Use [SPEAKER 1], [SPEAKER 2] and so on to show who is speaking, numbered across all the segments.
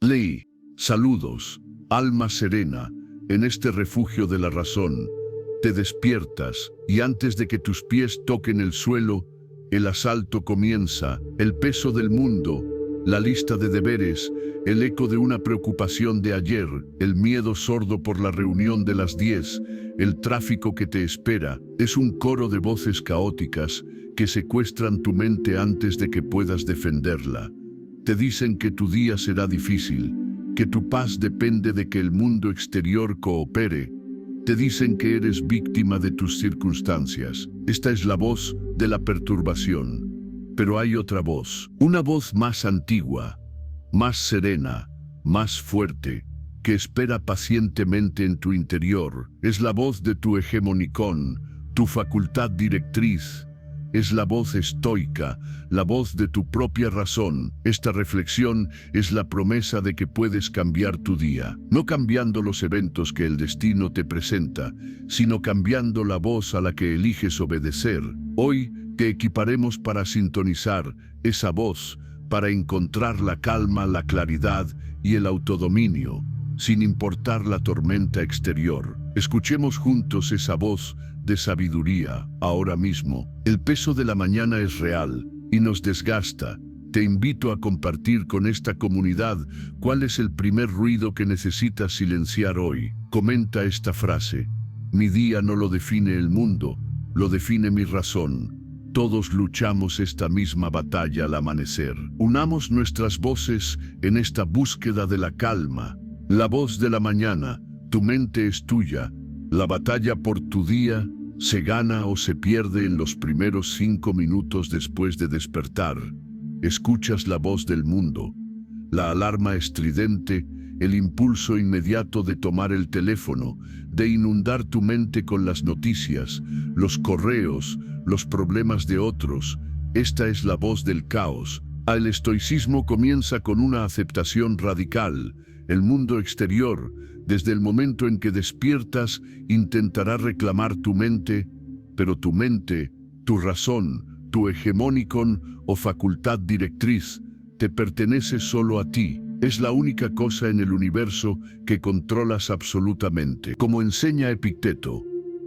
[SPEAKER 1] Lee, saludos, alma serena, en este refugio de la razón. Te despiertas y antes de que tus pies toquen el suelo, el asalto comienza, el peso del mundo, la lista de deberes, el eco de una preocupación de ayer, el miedo sordo por la reunión de las 10, el tráfico que te espera, es un coro de voces caóticas que secuestran tu mente antes de que puedas defenderla. Te dicen que tu día será difícil, que tu paz depende de que el mundo exterior coopere. Te dicen que eres víctima de tus circunstancias. Esta es la voz de la perturbación. Pero hay otra voz, una voz más antigua, más serena, más fuerte, que espera pacientemente en tu interior. Es la voz de tu hegemonicón, tu facultad directriz. Es la voz estoica, la voz de tu propia razón. Esta reflexión es la promesa de que puedes cambiar tu día, no cambiando los eventos que el destino te presenta, sino cambiando la voz a la que eliges obedecer. Hoy te equiparemos para sintonizar esa voz, para encontrar la calma, la claridad y el autodominio, sin importar la tormenta exterior. Escuchemos juntos esa voz de sabiduría, ahora mismo. El peso de la mañana es real y nos desgasta. Te invito a compartir con esta comunidad cuál es el primer ruido que necesitas silenciar hoy. Comenta esta frase: mi día no lo define el mundo, lo define mi razón. Todos luchamos esta misma batalla al amanecer. Unamos nuestras voces en esta búsqueda de la calma. La voz de la mañana, tu mente es tuya. La batalla por tu día se gana o se pierde en los primeros 5 minutos después de despertar. Escuchas la voz del mundo, la alarma estridente, el impulso inmediato de tomar el teléfono, de inundar tu mente con las noticias, los correos, los problemas de otros. Esta es la voz del caos. El estoicismo comienza con una aceptación radical. El mundo exterior, desde el momento en que despiertas, intentará reclamar tu mente, pero tu mente, tu razón, tu hegemonicón o facultad directriz, te pertenece solo a ti. Es la única cosa en el universo que controlas absolutamente. Como enseña Epicteto,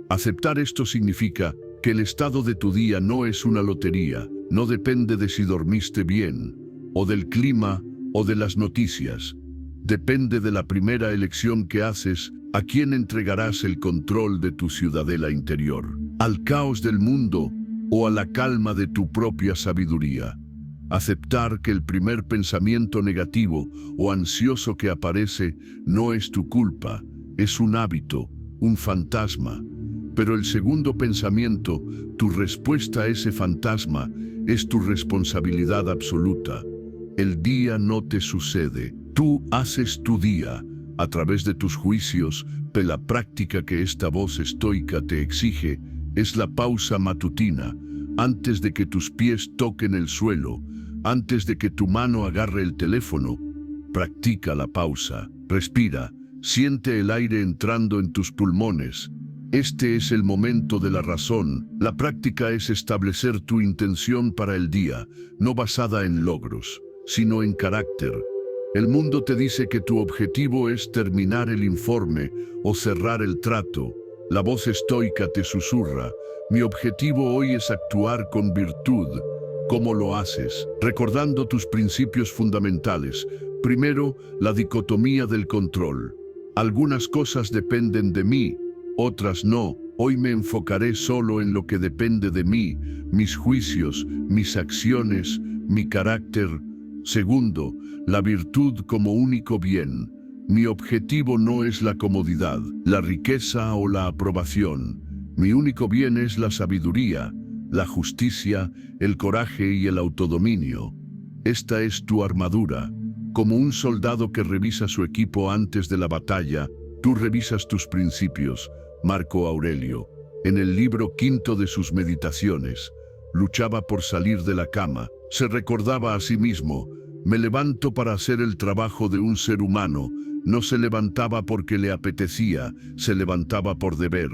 [SPEAKER 1] aceptar esto significa que el estado de tu día no es una lotería, no depende de si dormiste bien, o del clima, o de las noticias. Depende de la primera elección que haces, a quién entregarás el control de tu ciudadela interior, al caos del mundo o a la calma de tu propia sabiduría. Aceptar que el primer pensamiento negativo o ansioso que aparece no es tu culpa, es un hábito, un fantasma. Pero el segundo pensamiento, tu respuesta a ese fantasma, es tu responsabilidad absoluta. El día no te sucede. Tú haces tu día a través de tus juicios, pero la práctica que esta voz estoica te exige es la pausa matutina, antes de que tus pies toquen el suelo, antes de que tu mano agarre el teléfono. Practica la pausa, respira, siente el aire entrando en tus pulmones. Este es el momento de la razón. La práctica es establecer tu intención para el día, no basada en logros, sino en carácter. El mundo te dice que tu objetivo es terminar el informe o cerrar el trato. La voz estoica te susurra: mi objetivo hoy es actuar con virtud. ¿Cómo lo haces? Recordando tus principios fundamentales. Primero, la dicotomía del control. Algunas cosas dependen de mí, otras no. Hoy me enfocaré solo en lo que depende de mí, mis juicios, mis acciones, mi carácter. Segundo, la virtud como único bien. Mi objetivo no es la comodidad, la riqueza o la aprobación. Mi único bien es la sabiduría, la justicia, el coraje y el autodominio. Esta es tu armadura. Como un soldado que revisa su equipo antes de la batalla, tú revisas tus principios. Marco Aurelio, en el libro quinto de sus Meditaciones, luchaba por salir de la cama. Se recordaba a sí mismo: me levanto para hacer el trabajo de un ser humano. No se levantaba porque le apetecía, se levantaba por deber.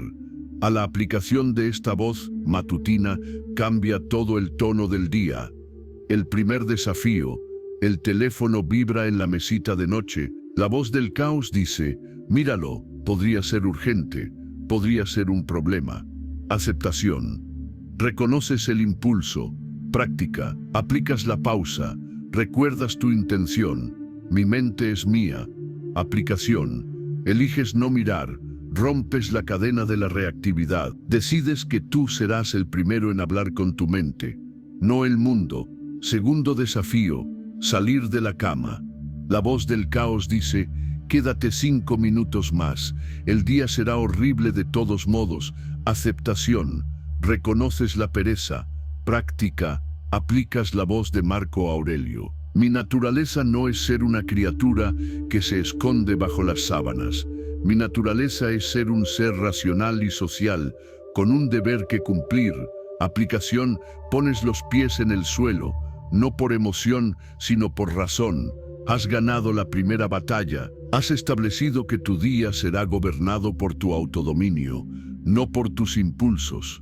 [SPEAKER 1] A la aplicación de esta voz matutina cambia todo el tono del día. El primer desafío, El teléfono vibra en la mesita de noche. La voz del caos dice, míralo, podría ser urgente, podría ser un problema. Aceptación. Reconoces el impulso. Práctica. Aplicas la pausa. Recuerdas tu intención. Mi mente es mía. Aplicación. Eliges no mirar. Rompes la cadena de la reactividad. Decides que tú serás el primero en hablar con tu mente, no el mundo. Segundo desafío. Salir de la cama. La voz del caos dice, quédate 5 minutos más. El día será horrible de todos modos. Aceptación. Reconoces la pereza. Práctica. Aplicas la voz de Marco Aurelio. Mi naturaleza no es ser una criatura que se esconde bajo las sábanas. Mi naturaleza es ser un ser racional y social, con un deber que cumplir. Aplicación. Pones los pies en el suelo, no por emoción, sino por razón. Has ganado la primera batalla. Has establecido que tu día será gobernado por tu autodominio, no por tus impulsos.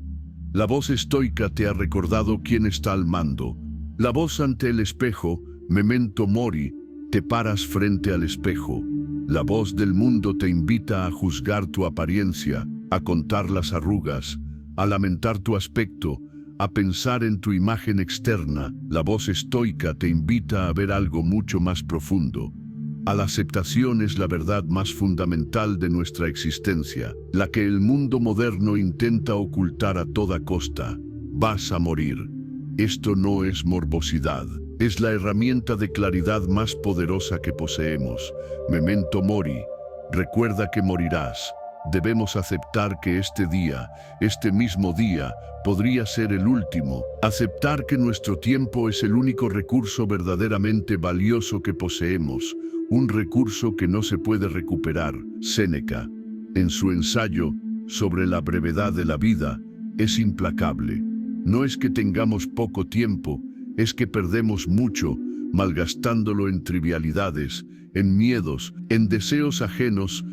[SPEAKER 1] La voz estoica te ha recordado quién está al mando. La voz ante el espejo, memento mori, te paras frente al espejo. La voz del mundo te invita a juzgar tu apariencia, a contar las arrugas, a lamentar tu aspecto, a pensar en tu imagen externa. La voz estoica te invita a ver algo mucho más profundo. A la aceptación es la verdad más fundamental de nuestra existencia, la que el mundo moderno intenta ocultar a toda costa. Vas a morir. Esto no es morbosidad, es la herramienta de claridad más poderosa que poseemos. Memento mori, recuerda que morirás. Debemos aceptar que este día, este mismo día, podría ser el último. Aceptar que nuestro tiempo es el único recurso verdaderamente valioso que poseemos, un recurso que no se puede recuperar. Séneca, en su ensayo sobre la brevedad de la vida, es implacable. No es que tengamos poco tiempo, es que perdemos mucho, malgastándolo en trivialidades, en miedos, en deseos ajenos.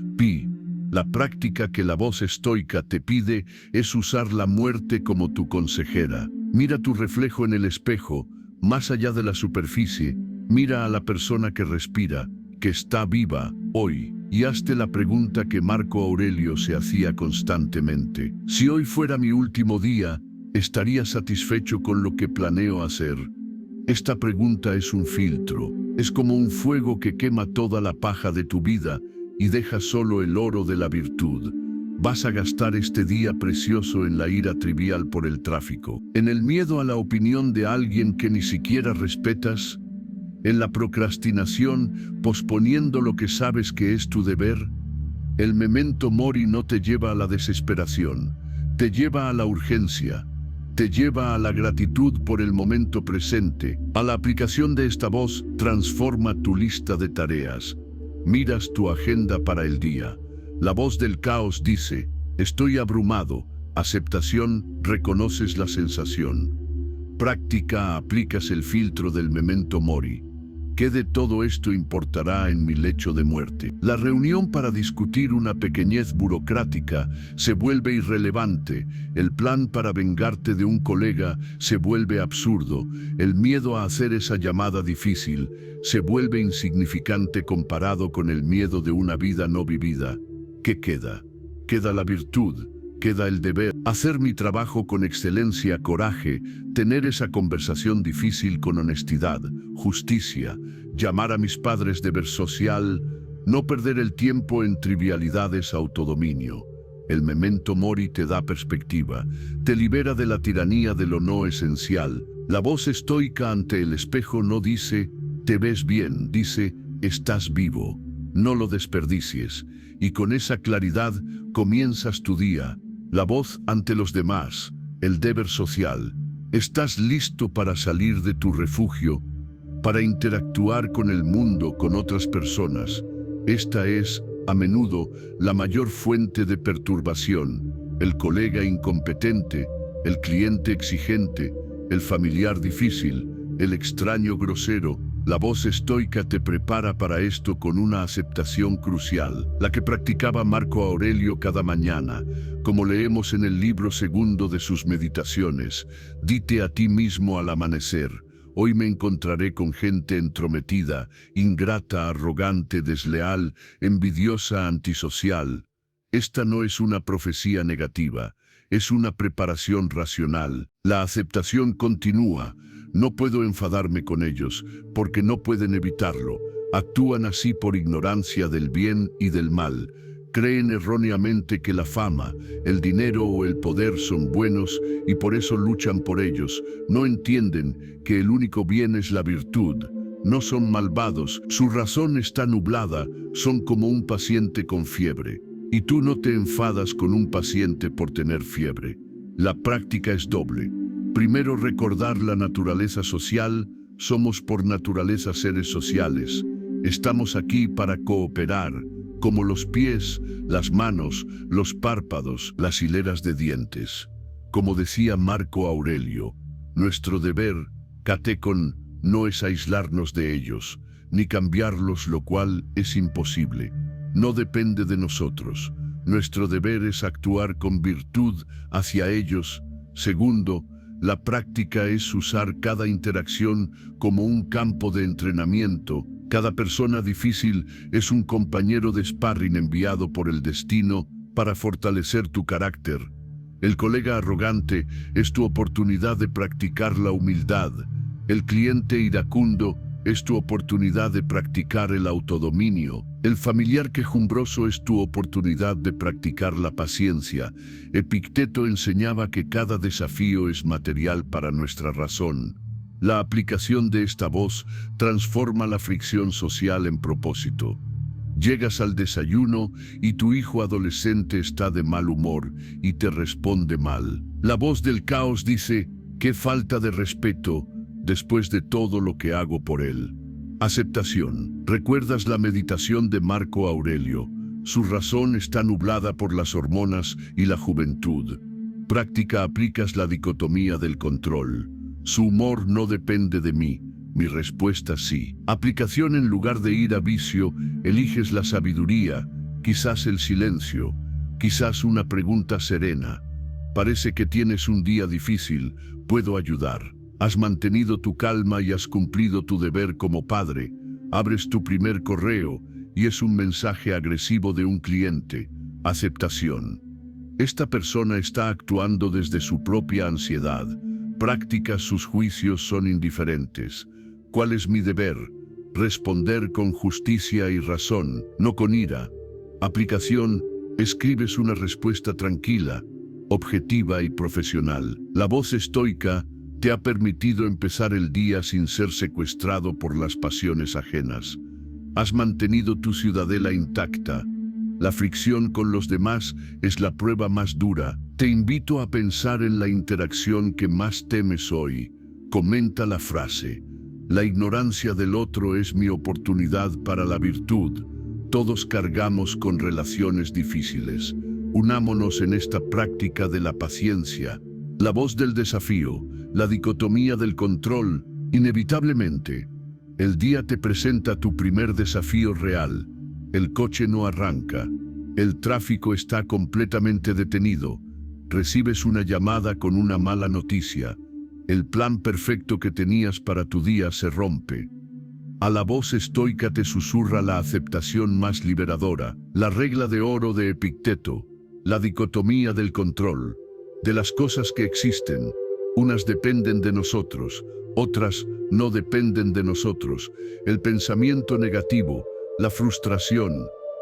[SPEAKER 1] La práctica que la voz estoica te pide es usar la muerte como tu consejera. Mira tu reflejo en el espejo, más allá de la superficie. Mira a la persona que respira, que está viva hoy, y hazte la pregunta que Marco Aurelio se hacía constantemente. Si hoy fuera mi último día, ¿estaría satisfecho con lo que planeo hacer? Esta pregunta es un filtro. Es como un fuego que quema toda la paja de tu vida y deja solo el oro de la virtud. Vas a gastar este día precioso en la ira trivial por el tráfico, en el miedo a la opinión de alguien que ni siquiera respetas, en la procrastinación, posponiendo lo que sabes que es tu deber. El memento mori no te lleva a la desesperación, te lleva a la urgencia, te lleva a la gratitud por el momento presente. A la aplicación de esta voz, transforma tu lista de tareas. Miras tu agenda para el día. La voz del caos dice, estoy abrumado. Aceptación, reconoces la sensación. Práctica, aplicas el filtro del memento mori. ¿Qué de todo esto importará en mi lecho de muerte? La reunión para discutir una pequeñez burocrática se vuelve irrelevante. El plan para vengarte de un colega se vuelve absurdo. El miedo a hacer esa llamada difícil se vuelve insignificante comparado con el miedo de una vida no vivida. ¿Qué queda? Queda la virtud. Queda el deber, hacer mi trabajo con excelencia, coraje, tener esa conversación difícil con honestidad, justicia, llamar a mis padres deber social, no perder el tiempo en trivialidades, autodominio. El memento mori te da perspectiva, te libera de la tiranía de lo no esencial. La voz estoica ante el espejo no dice, te ves bien, dice, estás vivo. No lo desperdicies, y con esa claridad comienzas tu día. La voz ante los demás, el deber social. Estás listo para salir de tu refugio, para interactuar con el mundo, con otras personas. Esta es, a menudo, la mayor fuente de perturbación. El colega incompetente, el cliente exigente, el familiar difícil, el extraño grosero. La voz estoica te prepara para esto con una aceptación crucial, la que practicaba Marco Aurelio cada mañana, como leemos en el libro segundo de sus meditaciones. Dite a ti mismo al amanecer, Hoy me encontraré con gente entrometida, ingrata, arrogante, desleal, envidiosa, antisocial. Esta no es una profecía negativa, es una preparación racional. La aceptación continúa. No puedo enfadarme con ellos, porque no pueden evitarlo. Actúan así por ignorancia del bien y del mal. Creen erróneamente que la fama, el dinero o el poder son buenos y por eso luchan por ellos. No entienden que el único bien es la virtud. No son malvados, su razón está nublada, son como un paciente con fiebre. Y tú no te enfadas con un paciente por tener fiebre. La práctica es doble. Primero, recordar la naturaleza social. Somos por naturaleza seres sociales. Estamos aquí para cooperar, como los pies, las manos, los párpados, las hileras de dientes. Como decía Marco Aurelio, nuestro deber, katekon, no es aislarnos de ellos, ni cambiarlos, lo cual es imposible. No depende de nosotros. Nuestro deber es actuar con virtud hacia ellos. Segundo, la práctica es usar cada interacción como un campo de entrenamiento. Cada persona difícil es un compañero de sparring enviado por el destino para fortalecer tu carácter. El colega arrogante es tu oportunidad de practicar la humildad. El cliente iracundo es tu oportunidad de practicar el autodominio. El familiar quejumbroso es tu oportunidad de practicar la paciencia. Epicteto enseñaba que cada desafío es material para nuestra razón. La aplicación de esta voz transforma la fricción social en propósito. Llegas al desayuno y tu hijo adolescente está de mal humor y te responde mal. La voz del caos dice: ¡qué falta de respeto después de todo lo que hago por él! Aceptación. ¿Recuerdas la meditación de Marco Aurelio? Su razón está nublada por las hormonas y la juventud. Práctica, aplicas la dicotomía del control. Su humor no depende de mí, mi respuesta sí. Aplicación, en lugar de ir a vicio, eliges la sabiduría, quizás el silencio, quizás una pregunta serena. Parece que tienes un día difícil, ¿puedo ayudar? Has mantenido tu calma y has cumplido tu deber como padre. Abres tu primer correo y es un mensaje agresivo de un cliente. Aceptación. Esta persona está actuando desde su propia ansiedad. Prácticas, sus juicios son indiferentes. ¿Cuál es mi deber? Responder con justicia y razón, no con ira. Aplicación, escribes una respuesta tranquila, objetiva y profesional. La voz estoica te ha permitido empezar el día sin ser secuestrado por las pasiones ajenas. Has mantenido tu ciudadela intacta. La fricción con los demás es la prueba más dura. Te invito a pensar en la interacción que más temes hoy. Comenta la frase: la ignorancia del otro es mi oportunidad para la virtud. Todos cargamos con relaciones difíciles. Unámonos en esta práctica de la paciencia. La voz del desafío, la dicotomía del control. Inevitablemente, el día te presenta tu primer desafío real. El coche no arranca. El tráfico está completamente detenido. Recibes una llamada con una mala noticia. El plan perfecto que tenías para tu día se rompe. A la voz estoica te susurra la aceptación más liberadora, la regla de oro de Epicteto, la dicotomía del control. De las cosas que existen, unas dependen de nosotros, otras no dependen de nosotros. El pensamiento negativo, la frustración,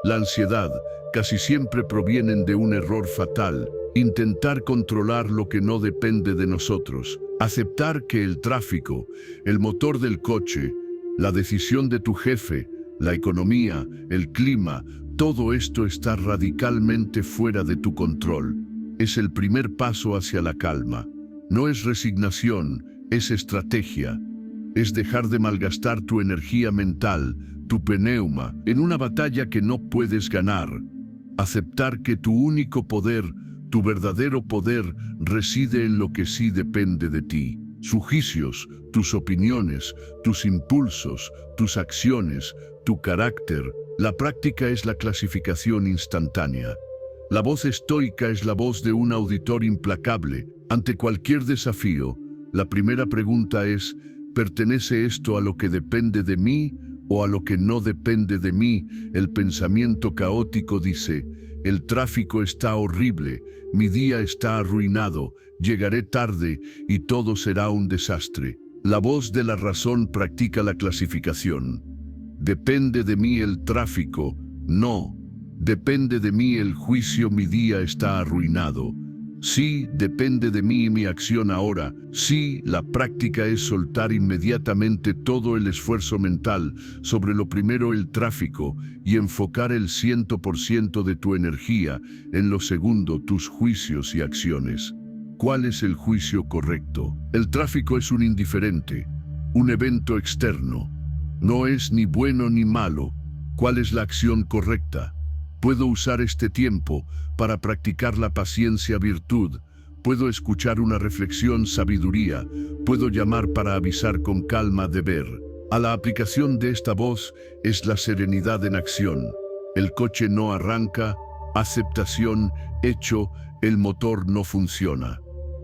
[SPEAKER 1] la ansiedad, casi siempre provienen de un error fatal. Intentar controlar lo que no depende de nosotros. Aceptar que el tráfico, el motor del coche, la decisión de tu jefe, la economía, el clima, todo esto está radicalmente fuera de tu control. Es el primer paso hacia la calma. No es resignación, es estrategia. Es dejar de malgastar tu energía mental, tu pneuma, en una batalla que no puedes ganar. Aceptar que tu único poder, tu verdadero poder, reside en lo que sí depende de ti. Sus juicios, tus opiniones, tus impulsos, tus acciones, tu carácter. La práctica es la clasificación instantánea. La voz estoica es la voz de un auditor implacable. Ante cualquier desafío, la primera pregunta es: ¿Pertenece esto a lo que depende de mí o a lo que no depende de mí? El pensamiento caótico dice: el tráfico está horrible, mi día está arruinado, llegaré tarde y todo será un desastre. La voz de la razón practica la clasificación. ¿Depende de mí el tráfico? No. ¿Depende de mí el juicio? Mi día está arruinado. Sí, depende de mí mi acción ahora. Sí, la práctica es soltar inmediatamente todo el esfuerzo mental sobre lo primero, el tráfico, y enfocar el 100% de tu energía en lo segundo, tus juicios y acciones. ¿Cuál es el juicio correcto? El tráfico es un indiferente, un evento externo. No es ni bueno ni malo. ¿Cuál es la acción correcta? Puedo usar este tiempo para practicar la paciencia, virtud. Puedo escuchar una reflexión, sabiduría. Puedo llamar para avisar con calma, deber. A la aplicación de esta voz es la serenidad en acción. El coche no arranca, aceptación, hecho, el motor no funciona.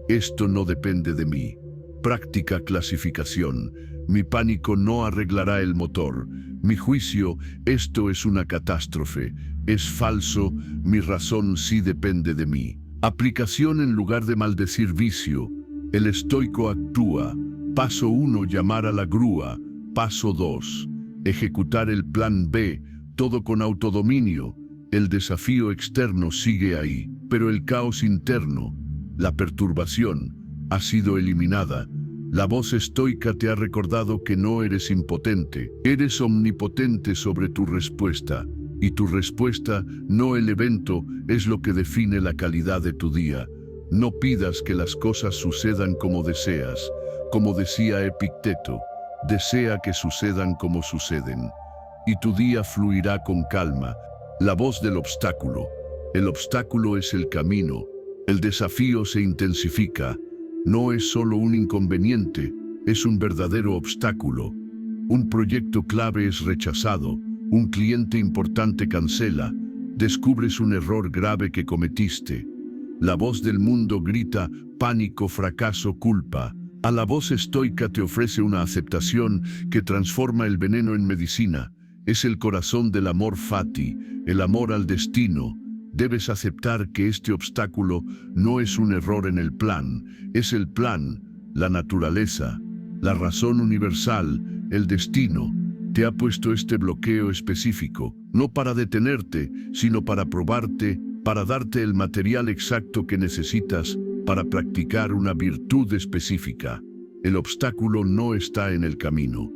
[SPEAKER 1] Esto no depende de mí. Práctica, clasificación. Mi pánico no arreglará el motor. Mi juicio, esto es una catástrofe. Es falso, mi razón sí depende de mí. Aplicación en lugar de maldecir vicio. El estoico actúa. Paso 1, llamar a la grúa. Paso 2, ejecutar el plan B, todo con autodominio. El desafío externo sigue ahí, pero el caos interno, la perturbación, ha sido eliminada. La voz estoica te ha recordado que no eres impotente, eres omnipotente sobre tu respuesta. Y tu respuesta, no el evento, es lo que define la calidad de tu día. No pidas que las cosas sucedan como deseas. Como decía Epicteto, desea que sucedan como suceden. Y tu día fluirá con calma. La voz del obstáculo. El obstáculo es el camino. El desafío se intensifica. No es solo un inconveniente, es un verdadero obstáculo. Un proyecto clave es rechazado. Un cliente importante cancela, descubres un error grave que cometiste. La voz del mundo grita: pánico, fracaso, culpa. A la voz estoica te ofrece una aceptación que transforma el veneno en medicina. Es el corazón del amor fati, el amor al destino. Debes aceptar que este obstáculo no es un error en el plan, es el plan, la naturaleza, la razón universal, el destino. Te ha puesto este bloqueo específico, no para detenerte, sino para probarte, para darte el material exacto que necesitas para practicar una virtud específica. El obstáculo no está en el camino.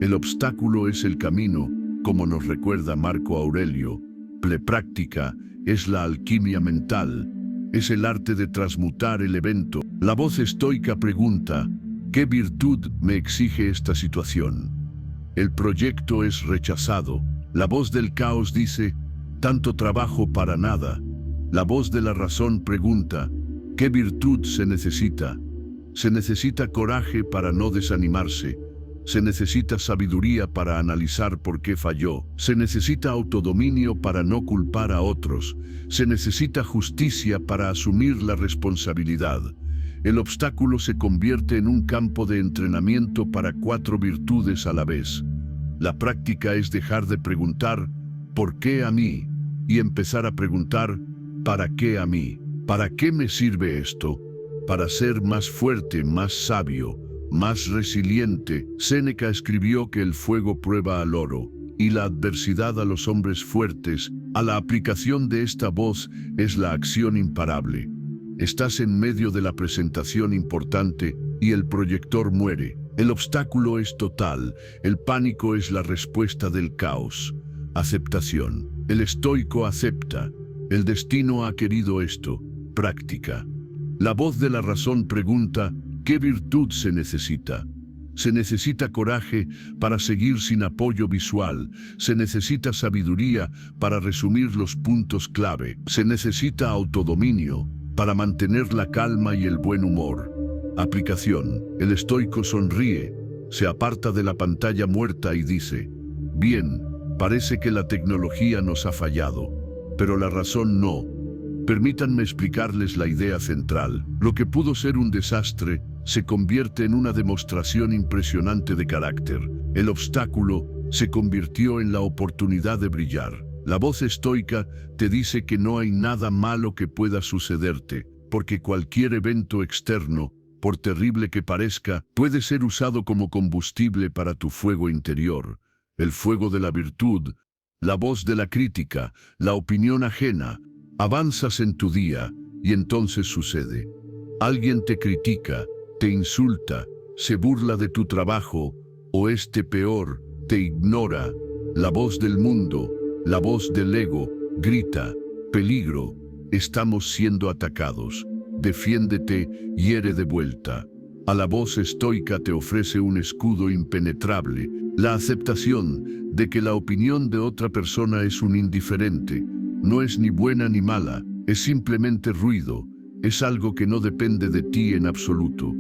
[SPEAKER 1] El obstáculo es el camino, como nos recuerda Marco Aurelio. Práctica es la alquimia mental, es el arte de transmutar el evento. La voz estoica pregunta: ¿qué virtud me exige esta situación? El proyecto es rechazado. La voz del caos dice: tanto trabajo para nada. La voz de la razón pregunta: ¿qué virtud se necesita? Se necesita coraje para no desanimarse. Se necesita sabiduría para analizar por qué falló. Se necesita autodominio para no culpar a otros. Se necesita justicia para asumir la responsabilidad. El obstáculo se convierte en un campo de entrenamiento para 4 virtudes a la vez. La práctica es dejar de preguntar ¿por qué a mí? Y empezar a preguntar ¿para qué a mí? ¿Para qué me sirve esto? Para ser más fuerte, más sabio, más resiliente. Séneca escribió que el fuego prueba al oro y la adversidad a los hombres fuertes. A la aplicación de esta voz es la acción imparable. Estás en medio de la presentación importante y el proyector muere. El obstáculo es total, el pánico es la respuesta del caos. Aceptación. El estoico acepta. El destino ha querido esto. Práctica. La voz de la razón pregunta: ¿qué virtud se necesita? Se necesita coraje para seguir sin apoyo visual. Se necesita sabiduría para resumir los puntos clave. Se necesita autodominio para mantener la calma y el buen humor. Aplicación. El estoico sonríe, se aparta de la pantalla muerta y dice: bien, parece que la tecnología nos ha fallado, pero la razón no. Permítanme explicarles la idea central. Lo que pudo ser un desastre se convierte en una demostración impresionante de carácter. El obstáculo se convirtió en la oportunidad de brillar. La voz estoica te dice que no hay nada malo que pueda sucederte, porque cualquier evento externo, por terrible que parezca, puede ser usado como combustible para tu fuego interior, el fuego de la virtud, la voz de la crítica, la opinión ajena. Avanzas en tu día y entonces sucede. Alguien te critica, te insulta, se burla de tu trabajo o peor, te ignora. La voz del mundo, la voz del ego, grita, peligro, estamos siendo atacados. Defiéndete, hiere de vuelta. A la voz estoica te ofrece un escudo impenetrable, la aceptación de que la opinión de otra persona es un indiferente. No es ni buena ni mala, es simplemente ruido, es algo que no depende de ti en absoluto.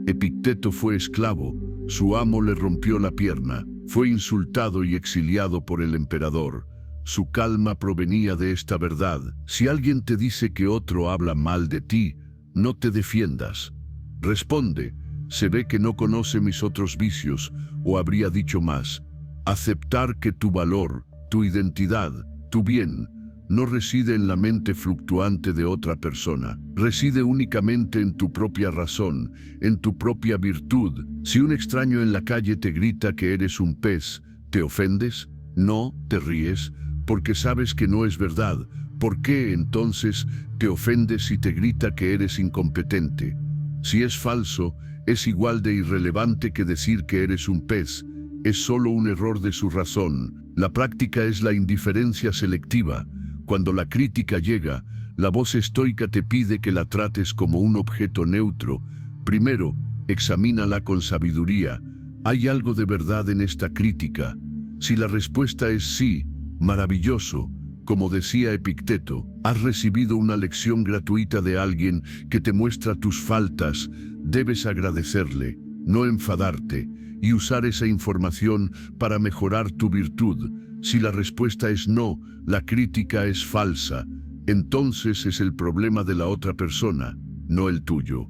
[SPEAKER 1] Epicteto fue esclavo, su amo le rompió la pierna, fue insultado y exiliado por el emperador. Su calma provenía de esta verdad: si alguien te dice que otro habla mal de ti, no te defiendas. Responde, se ve que no conoce mis otros vicios, o habría dicho más. Aceptar que tu valor, tu identidad, tu bien, no reside en la mente fluctuante de otra persona, reside únicamente en tu propia razón, en tu propia virtud. Si un extraño en la calle te grita que eres un pez, ¿te ofendes? No, te ríes, porque sabes que no es verdad. ¿Por qué entonces te ofendes si te grita que eres incompetente? Si es falso, es igual de irrelevante que decir que eres un pez. Es solo un error de su razón. La práctica es la indiferencia selectiva. Cuando la crítica llega, la voz estoica te pide que la trates como un objeto neutro. Primero, examínala con sabiduría. ¿Hay algo de verdad en esta crítica? Si la respuesta es sí, maravilloso. Como decía Epicteto, has recibido una lección gratuita de alguien que te muestra tus faltas. Debes agradecerle, no enfadarte, y usar esa información para mejorar tu virtud. Si la respuesta es no, la crítica es falsa, entonces es el problema de la otra persona, no el tuyo.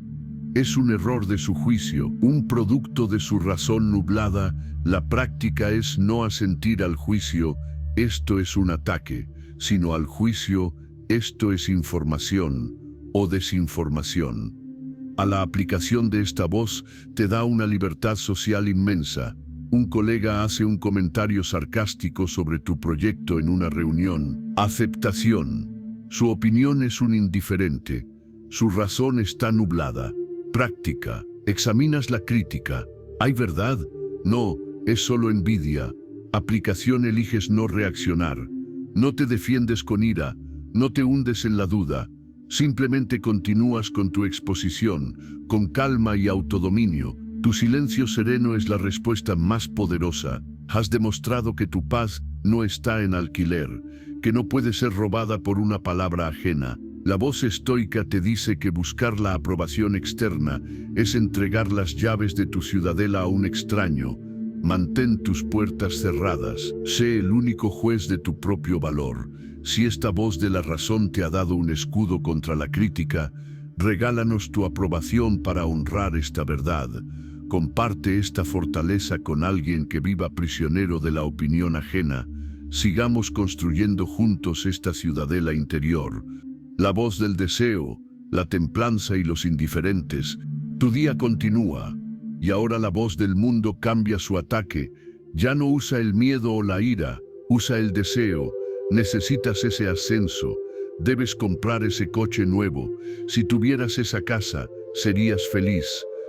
[SPEAKER 1] Es un error de su juicio, un producto de su razón nublada. La práctica es no asentir al juicio, esto es un ataque, sino al juicio, esto es información o desinformación. A la aplicación de esta voz te da una libertad social inmensa. Un colega hace un comentario sarcástico sobre tu proyecto en una reunión. Aceptación. Su opinión es un indiferente. Su razón está nublada. Práctica. Examinas la crítica. ¿Hay verdad? No, es solo envidia. Aplicación: eliges no reaccionar. No te defiendes con ira. No te hundes en la duda. Simplemente continúas con tu exposición, con calma y autodominio. Tu silencio sereno es la respuesta más poderosa. Has demostrado que tu paz no está en alquiler, que no puede ser robada por una palabra ajena. La voz estoica te dice que buscar la aprobación externa es entregar las llaves de tu ciudadela a un extraño. Mantén tus puertas cerradas. Sé el único juez de tu propio valor. Si esta voz de la razón te ha dado un escudo contra la crítica, regálanos tu aprobación para honrar esta verdad. Comparte esta fortaleza con alguien que viva prisionero de la opinión ajena. Sigamos construyendo juntos esta ciudadela interior. La voz del deseo, la templanza y los indiferentes. Tu día continúa, y ahora la voz del mundo cambia su ataque. Ya no usa el miedo o la ira, usa el deseo. Necesitas ese ascenso. Debes comprar ese coche nuevo. Si tuvieras esa casa, serías feliz.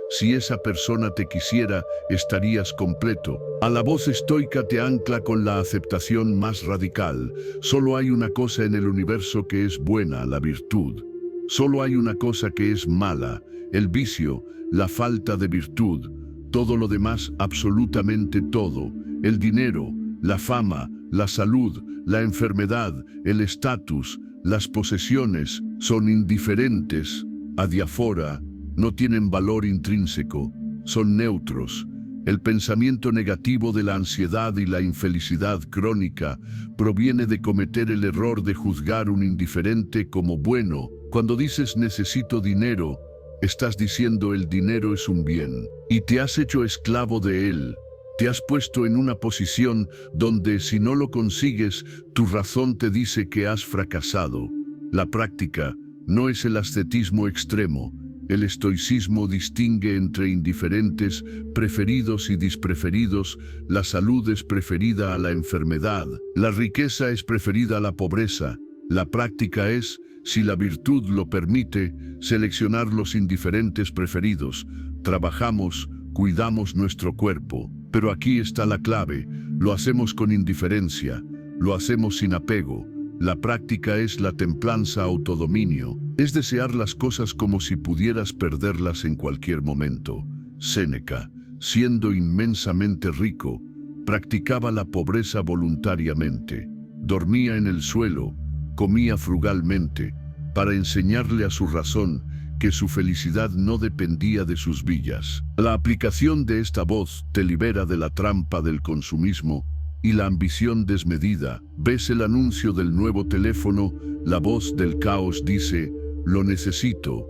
[SPEAKER 1] Si esa persona te quisiera, estarías completo. A la voz estoica te ancla con la aceptación más radical. Solo hay una cosa en el universo que es buena, la virtud. Solo hay una cosa que es mala, el vicio, la falta de virtud. Todo lo demás, absolutamente todo, el dinero, la fama, la salud, la enfermedad, el estatus, las posesiones, son indiferentes, adiafora, no tienen valor intrínseco, son neutros. El pensamiento negativo de la ansiedad y la infelicidad crónica proviene de cometer el error de juzgar un indiferente como bueno. Cuando dices necesito dinero, estás diciendo el dinero es un bien y te has hecho esclavo de él. Te has puesto en una posición donde si no lo consigues, tu razón te dice que has fracasado. La práctica no es el ascetismo extremo. El estoicismo distingue entre indiferentes, preferidos y dispreferidos. La salud es preferida a la enfermedad. La riqueza es preferida a la pobreza. La práctica es, si la virtud lo permite, seleccionar los indiferentes preferidos. Trabajamos, cuidamos nuestro cuerpo. Pero aquí está la clave. Lo hacemos con indiferencia. Lo hacemos sin apego. La práctica es la templanza autodominio. Es desear las cosas como si pudieras perderlas en cualquier momento. Séneca, siendo inmensamente rico, practicaba la pobreza voluntariamente. Dormía en el suelo, comía frugalmente, para enseñarle a su razón que su felicidad no dependía de sus villas. La aplicación de esta voz te libera de la trampa del consumismo y la ambición desmedida. Ves el anuncio del nuevo teléfono, la voz del caos dice, lo necesito,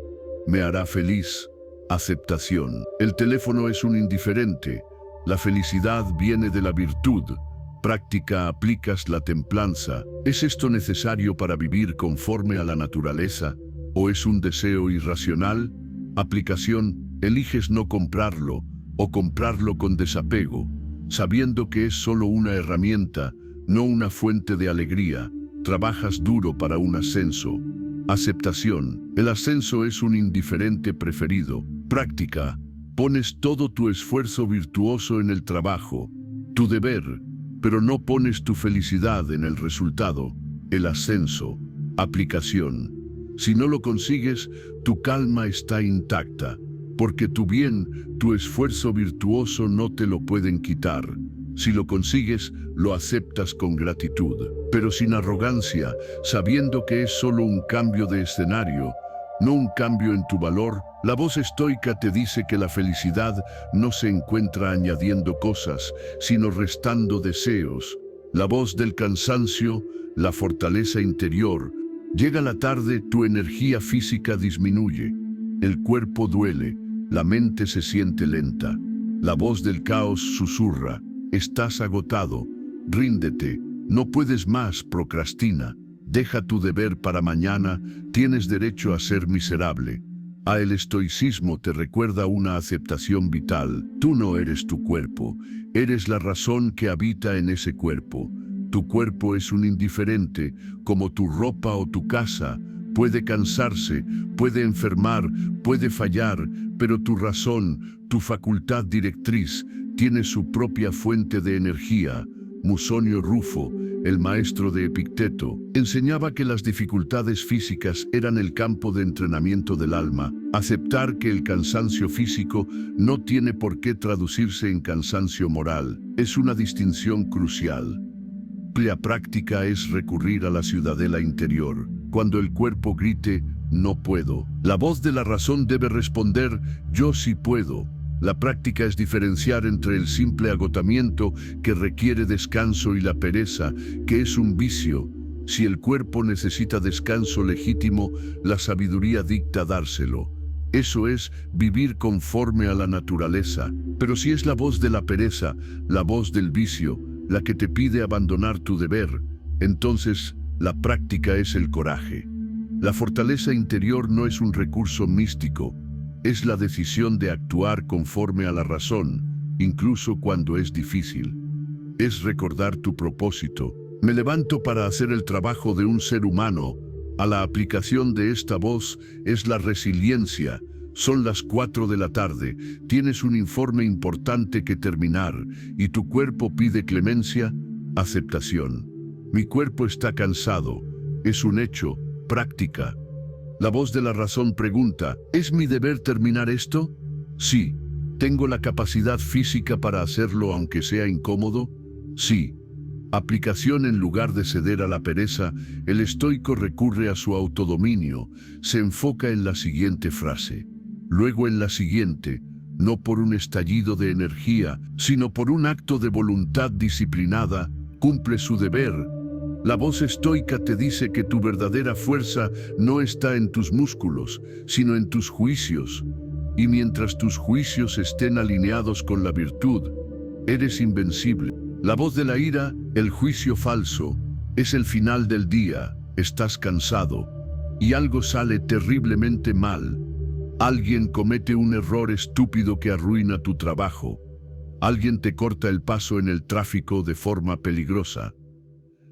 [SPEAKER 1] me hará feliz. Aceptación. El teléfono es un indiferente. La felicidad viene de la virtud. Práctica, aplicas la templanza. ¿Es esto necesario para vivir conforme a la naturaleza? ¿O es un deseo irracional? Aplicación, eliges no comprarlo o comprarlo con desapego, sabiendo que es solo una herramienta, no una fuente de alegría. Trabajas duro para un ascenso. Aceptación, el ascenso es un indiferente preferido. Práctica, pones todo tu esfuerzo virtuoso en el trabajo, tu deber, pero no pones tu felicidad en el resultado, el ascenso. Aplicación. Si no lo consigues, tu calma está intacta, porque tu bien, tu esfuerzo virtuoso no te lo pueden quitar. Si lo consigues, lo aceptas con gratitud, pero sin arrogancia, sabiendo que es solo un cambio de escenario, no un cambio en tu valor. La voz estoica te dice que la felicidad no se encuentra añadiendo cosas, sino restando deseos. La voz del cansancio, la fortaleza interior. Llega la tarde, tu energía física disminuye, el cuerpo duele, la mente se siente lenta. La voz del caos susurra, estás agotado, ríndete, no puedes más, procrastina, deja tu deber para mañana, tienes derecho a ser miserable. El estoicismo te recuerda una aceptación vital. Tú no eres tu cuerpo, eres la razón que habita en ese cuerpo. Tu cuerpo es un indiferente, como tu ropa o tu casa. Puede cansarse, puede enfermar, puede fallar, pero tu razón, tu facultad directriz, tiene su propia fuente de energía. Musonio Rufo, el maestro de Epicteto, enseñaba que las dificultades físicas eran el campo de entrenamiento del alma. Aceptar que el cansancio físico no tiene por qué traducirse en cansancio moral es una distinción crucial. La práctica es recurrir a la ciudadela interior. Cuando el cuerpo grite, no puedo, la voz de la razón debe responder, yo sí puedo. La práctica es diferenciar entre el simple agotamiento que requiere descanso y la pereza, que es un vicio. Si el cuerpo necesita descanso legítimo, la sabiduría dicta dárselo. Eso es vivir conforme a la naturaleza. Pero si es la voz de la pereza, la voz del vicio, la que te pide abandonar tu deber, entonces la práctica es el coraje. La fortaleza interior no es un recurso místico, es la decisión de actuar conforme a la razón, incluso cuando es difícil. Es recordar tu propósito. Me levanto para hacer el trabajo de un ser humano. A la aplicación de esta voz es la resiliencia. Son las 4 de la tarde, tienes un informe importante que terminar y tu cuerpo pide clemencia, aceptación. Mi cuerpo está cansado, es un hecho, práctica. La voz de la razón pregunta, ¿es mi deber terminar esto? Sí. ¿Tengo la capacidad física para hacerlo aunque sea incómodo? Sí. Aplicación en lugar de ceder a la pereza, el estoico recurre a su autodominio, se enfoca en la siguiente frase. Luego en la siguiente, no por un estallido de energía, sino por un acto de voluntad disciplinada, cumple su deber. La voz estoica te dice que tu verdadera fuerza no está en tus músculos, sino en tus juicios. Y mientras tus juicios estén alineados con la virtud, eres invencible. La voz de la ira, el juicio falso, es el final del día. Estás cansado y algo sale terriblemente mal. Alguien comete un error estúpido que arruina tu trabajo. Alguien te corta el paso en el tráfico de forma peligrosa.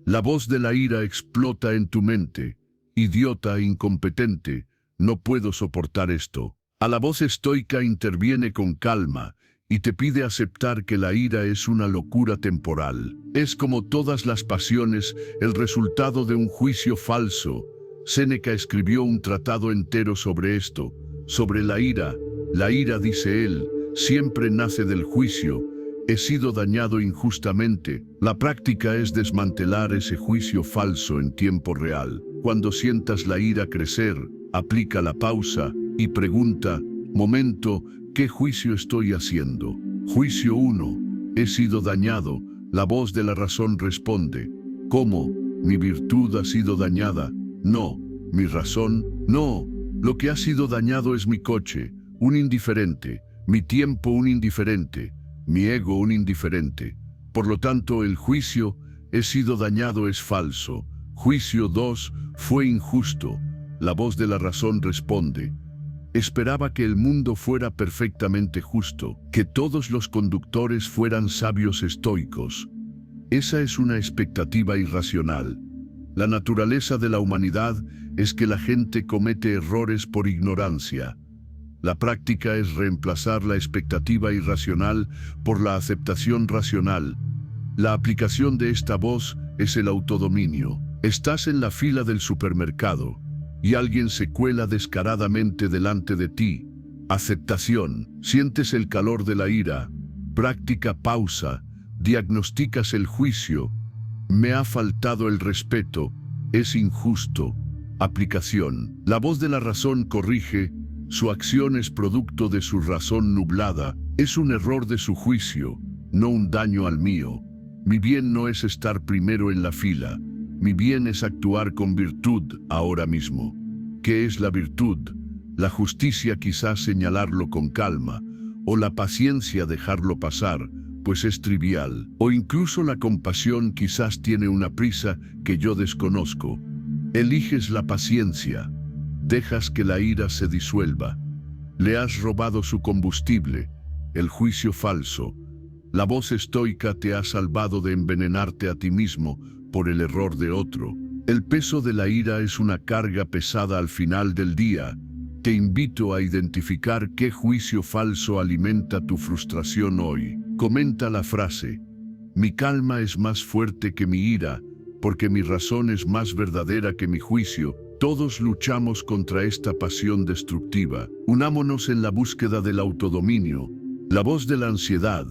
[SPEAKER 1] La voz de la ira explota en tu mente. Idiota, incompetente, no puedo soportar esto. A la voz estoica interviene con calma y te pide aceptar que la ira es una locura temporal. Es como todas las pasiones, el resultado de un juicio falso. Séneca escribió un tratado entero sobre esto, sobre la ira. La ira, dice él, siempre nace del juicio. He sido dañado injustamente. La práctica es desmantelar ese juicio falso en tiempo real. Cuando sientas la ira crecer, aplica la pausa y pregunta, momento, ¿qué juicio estoy haciendo? Juicio 1. He sido dañado. La voz de la razón responde. ¿Cómo? ¿Mi virtud ha sido dañada? No. ¿Mi razón? No. Lo que ha sido dañado es mi coche, un indiferente. Mi tiempo, un indiferente. Mi ego, un indiferente. Por lo tanto, el juicio, he sido dañado, es falso. Juicio 2. Fue injusto. La voz de la razón responde. Esperaba que el mundo fuera perfectamente justo, que todos los conductores fueran sabios estoicos. Esa es una expectativa irracional. La naturaleza de la humanidad es que la gente comete errores por ignorancia. La práctica es reemplazar la expectativa irracional por la aceptación racional. La aplicación de esta voz es el autodominio. Estás en la fila del supermercado y alguien se cuela descaradamente delante de ti. Aceptación. Sientes el calor de la ira. Práctica pausa. Diagnosticas el juicio. Me ha faltado el respeto. Es injusto. Aplicación. La voz de la razón corrige. Su acción es producto de su razón nublada. Es un error de su juicio, no un daño al mío. Mi bien no es estar primero en la fila. Mi bien es actuar con virtud ahora mismo. ¿Qué es la virtud? La justicia, quizás señalarlo con calma, o la paciencia, dejarlo pasar, pues es trivial, o incluso la compasión, quizás tiene una prisa que yo desconozco. Eliges la paciencia, dejas que la ira se disuelva. Le has robado su combustible, el juicio falso. La voz estoica te ha salvado de envenenarte a ti mismo por el error de otro. El peso de la ira es una carga pesada al final del día. Te invito a identificar qué juicio falso alimenta tu frustración hoy. Comenta la frase: mi calma es más fuerte que mi ira, porque mi razón es más verdadera que mi juicio. Todos luchamos contra esta pasión destructiva. Unámonos en la búsqueda del autodominio. La voz de la ansiedad,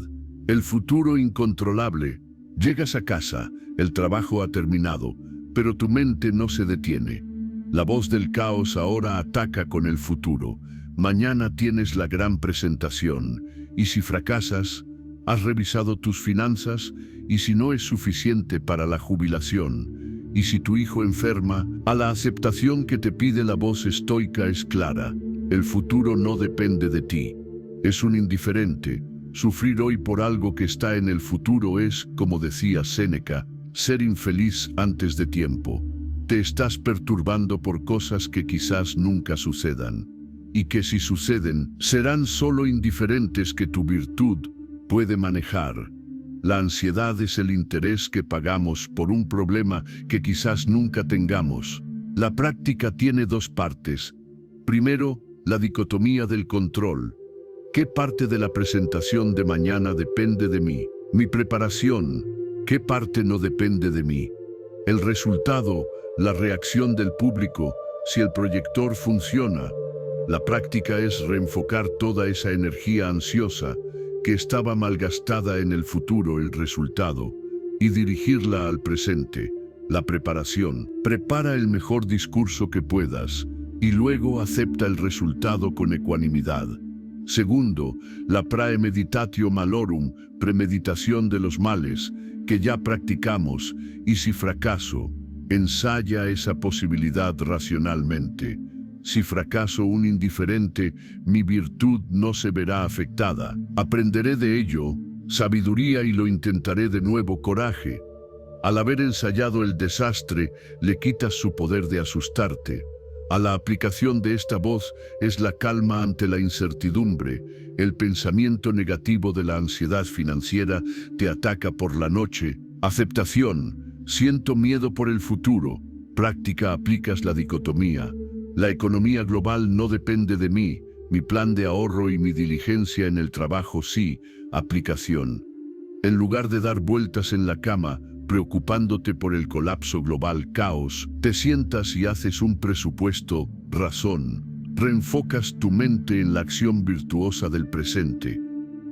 [SPEAKER 1] el futuro incontrolable. Llegas a casa, el trabajo ha terminado, pero tu mente no se detiene. La voz del caos ahora ataca con el futuro. Mañana tienes la gran presentación, y si fracasas, has revisado tus finanzas, y si no es suficiente para la jubilación, y si tu hijo enferma, a la aceptación que te pide la voz estoica es clara. El futuro no depende de ti. Es un indiferente. Sufrir hoy por algo que está en el futuro es, como decía Séneca, ser infeliz antes de tiempo. Te estás perturbando por cosas que quizás nunca sucedan, y que si suceden, serán solo indiferentes que tu virtud puede manejar. La ansiedad es el interés que pagamos por un problema que quizás nunca tengamos. La práctica tiene dos partes. Primero, la dicotomía del control. ¿Qué parte de la presentación de mañana depende de mí? Mi preparación. ¿Qué parte no depende de mí? El resultado, la reacción del público, si el proyector funciona. La práctica es reenfocar toda esa energía ansiosa que estaba malgastada en el futuro, el resultado, y dirigirla al presente. La preparación. Prepara el mejor discurso que puedas y luego acepta el resultado con ecuanimidad. Segundo, la praemeditatio malorum, premeditación de los males, que ya practicamos, y si fracaso, ensaya esa posibilidad racionalmente. Si fracaso un indiferente, mi virtud no se verá afectada. Aprenderé de ello sabiduría y lo intentaré de nuevo coraje. Al haber ensayado el desastre, le quitas su poder de asustarte. A la aplicación de esta voz es la calma ante la incertidumbre. El pensamiento negativo de la ansiedad financiera te ataca por la noche. Aceptación. Siento miedo por el futuro. Práctica aplicas la dicotomía. La economía global no depende de mí. Mi plan de ahorro y mi diligencia en el trabajo sí. Aplicación. En lugar de dar vueltas en la cama, preocupándote por el colapso global caos, te sientas y haces un presupuesto, razón. Reenfocas tu mente en la acción virtuosa del presente.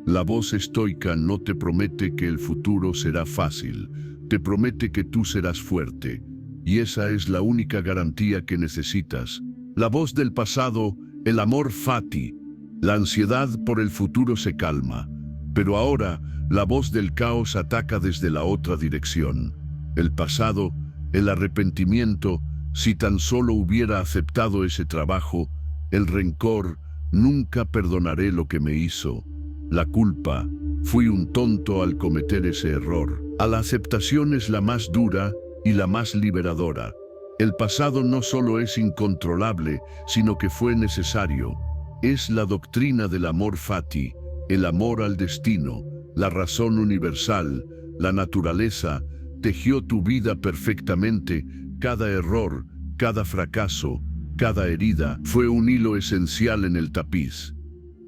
[SPEAKER 1] La voz estoica no te promete que el futuro será fácil, te promete que tú serás fuerte. Y esa es la única garantía que necesitas. La voz del pasado, el amor fati. La ansiedad por el futuro se calma. Pero ahora, la voz del caos ataca desde la otra dirección. El pasado, el arrepentimiento, si tan solo hubiera aceptado ese trabajo, el rencor, nunca perdonaré lo que me hizo. La culpa, fui un tonto al cometer ese error. A la aceptación es la más dura y la más liberadora. El pasado no solo es incontrolable, sino que fue necesario. Es la doctrina del amor fati, el amor al destino. La razón universal, la naturaleza, tejió tu vida perfectamente. Cada error, cada fracaso, cada herida fue un hilo esencial en el tapiz.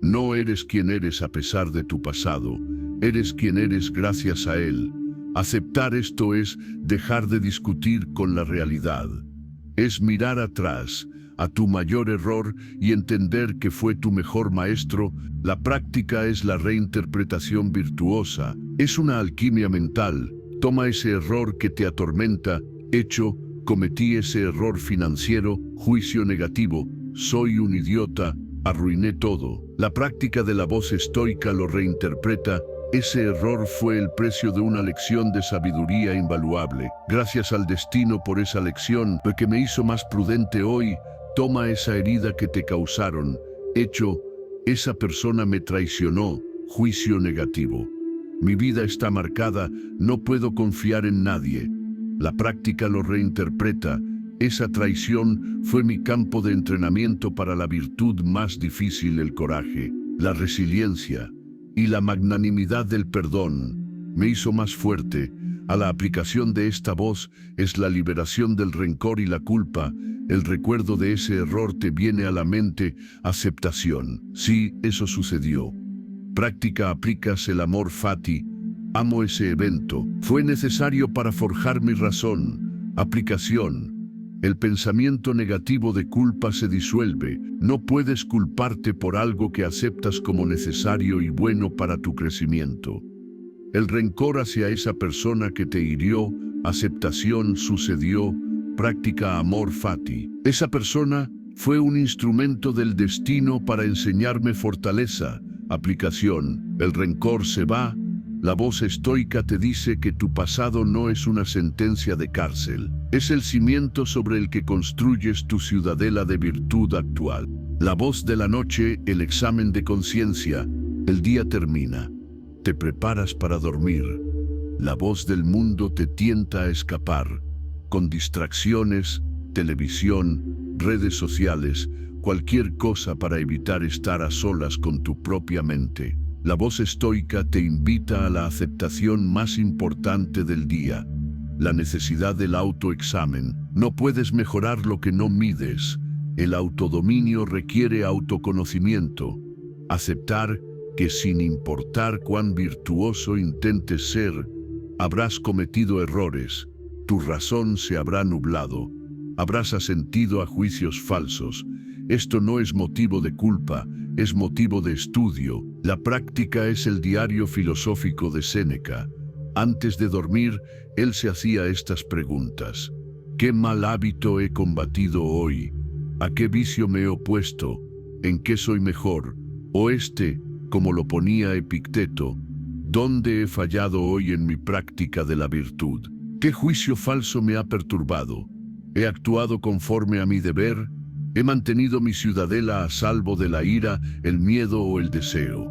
[SPEAKER 1] No eres quien eres a pesar de tu pasado, eres quien eres gracias a él. Aceptar esto es dejar de discutir con la realidad. Es mirar atrás, a tu mayor error y entender que fue tu mejor maestro. La práctica es la reinterpretación virtuosa. Es una alquimia mental. Toma ese error que te atormenta. Hecho, cometí ese error financiero, juicio negativo. Soy un idiota, arruiné todo. La práctica de la voz estoica lo reinterpreta. Ese error fue el precio de una lección de sabiduría invaluable. Gracias al destino por esa lección, porque me hizo más prudente hoy. Toma esa herida que te causaron. Hecho, esa persona me traicionó. Juicio negativo. Mi vida está marcada, no puedo confiar en nadie. La práctica lo reinterpreta. Esa traición fue mi campo de entrenamiento para la virtud más difícil, el coraje, la resiliencia y la magnanimidad del perdón. Me hizo más fuerte. A la aplicación de esta voz es la liberación del rencor y la culpa. El recuerdo de ese error te viene a la mente. Aceptación. Sí, eso sucedió. Práctica aplicas el amor fati. Amo ese evento. Fue necesario para forjar mi razón. Aplicación. El pensamiento negativo de culpa se disuelve. No puedes culparte por algo que aceptas como necesario y bueno para tu crecimiento. El rencor hacia esa persona que te hirió, aceptación sucedió, práctica amor fati. Esa persona fue un instrumento del destino para enseñarme fortaleza. Aplicación. El rencor se va. La voz estoica te dice que tu pasado no es una sentencia de cárcel. Es el cimiento sobre el que construyes tu ciudadela de virtud actual. La voz de la noche, el examen de conciencia. El día termina. Te preparas para dormir. La voz del mundo te tienta a escapar. Con distracciones, televisión, redes sociales, cualquier cosa para evitar estar a solas con tu propia mente. La voz estoica te invita a la aceptación más importante del día, la necesidad del autoexamen. No puedes mejorar lo que no mides. El autodominio requiere autoconocimiento. Aceptar que sin importar cuán virtuoso intentes ser, habrás cometido errores. Tu razón se habrá nublado. Habrás asentido a juicios falsos. Esto no es motivo de culpa, es motivo de estudio. La práctica es el diario filosófico de Séneca. Antes de dormir, él se hacía estas preguntas. ¿Qué mal hábito he combatido hoy? ¿A qué vicio me he opuesto? ¿En qué soy mejor? O este, como lo ponía Epicteto, ¿dónde he fallado hoy en mi práctica de la virtud? ¿Qué juicio falso me ha perturbado? ¿He actuado conforme a mi deber? ¿He mantenido mi ciudadela a salvo de la ira, el miedo o el deseo?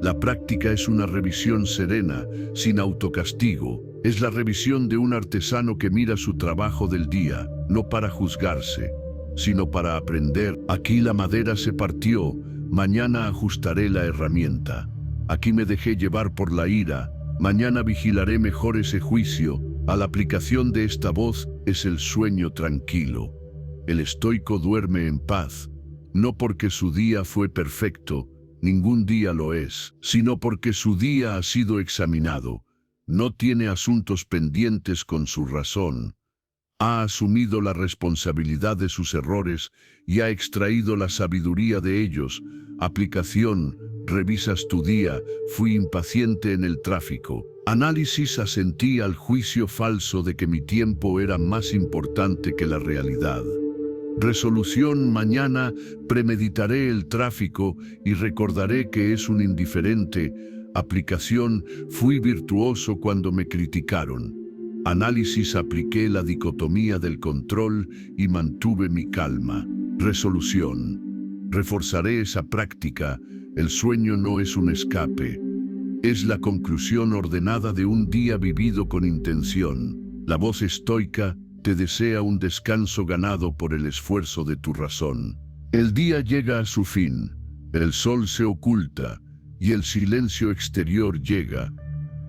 [SPEAKER 1] La práctica es una revisión serena, sin autocastigo. Es la revisión de un artesano que mira su trabajo del día, no para juzgarse, sino para aprender. Aquí la madera se partió, mañana ajustaré la herramienta. Aquí me dejé llevar por la ira, mañana vigilaré mejor ese juicio. A la aplicación de esta voz es el sueño tranquilo. El estoico duerme en paz, no porque su día fue perfecto, ningún día lo es, sino porque su día ha sido examinado. No tiene asuntos pendientes con su razón. Ha asumido la responsabilidad de sus errores y ha extraído la sabiduría de ellos. Aplicación: revisas tu día, fui impaciente en el tráfico. Análisis: asentí al juicio falso de que mi tiempo era más importante que la realidad. Resolución: mañana premeditaré el tráfico y recordaré que es un indiferente. Aplicación: fui virtuoso cuando me criticaron. Análisis: apliqué la dicotomía del control y mantuve mi calma. Resolución: reforzaré esa práctica. El sueño no es un escape, es la conclusión ordenada de un día vivido con intención. La voz estoica te desea un descanso ganado por el esfuerzo de tu razón. El día llega a su fin, el sol se oculta y el silencio exterior llega.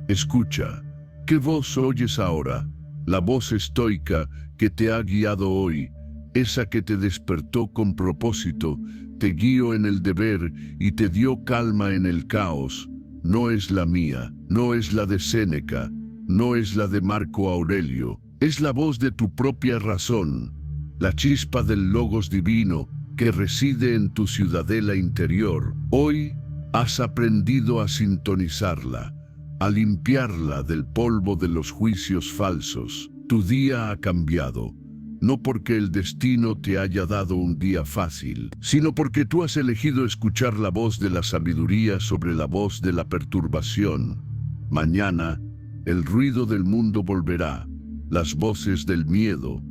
[SPEAKER 1] Escucha, ¿qué voz oyes ahora? La voz estoica que te ha guiado hoy, esa que te despertó con propósito, te guió en el deber y te dio calma en el caos. No es la mía, no es la de Séneca, no es la de Marco Aurelio. Es la voz de tu propia razón, la chispa del logos divino que reside en tu ciudadela interior. Hoy has aprendido a sintonizarla, a limpiarla del polvo de los juicios falsos. Tu día ha cambiado, no porque el destino te haya dado un día fácil, sino porque tú has elegido escuchar la voz de la sabiduría sobre la voz de la perturbación. Mañana, el ruido del mundo volverá. Las voces del miedo,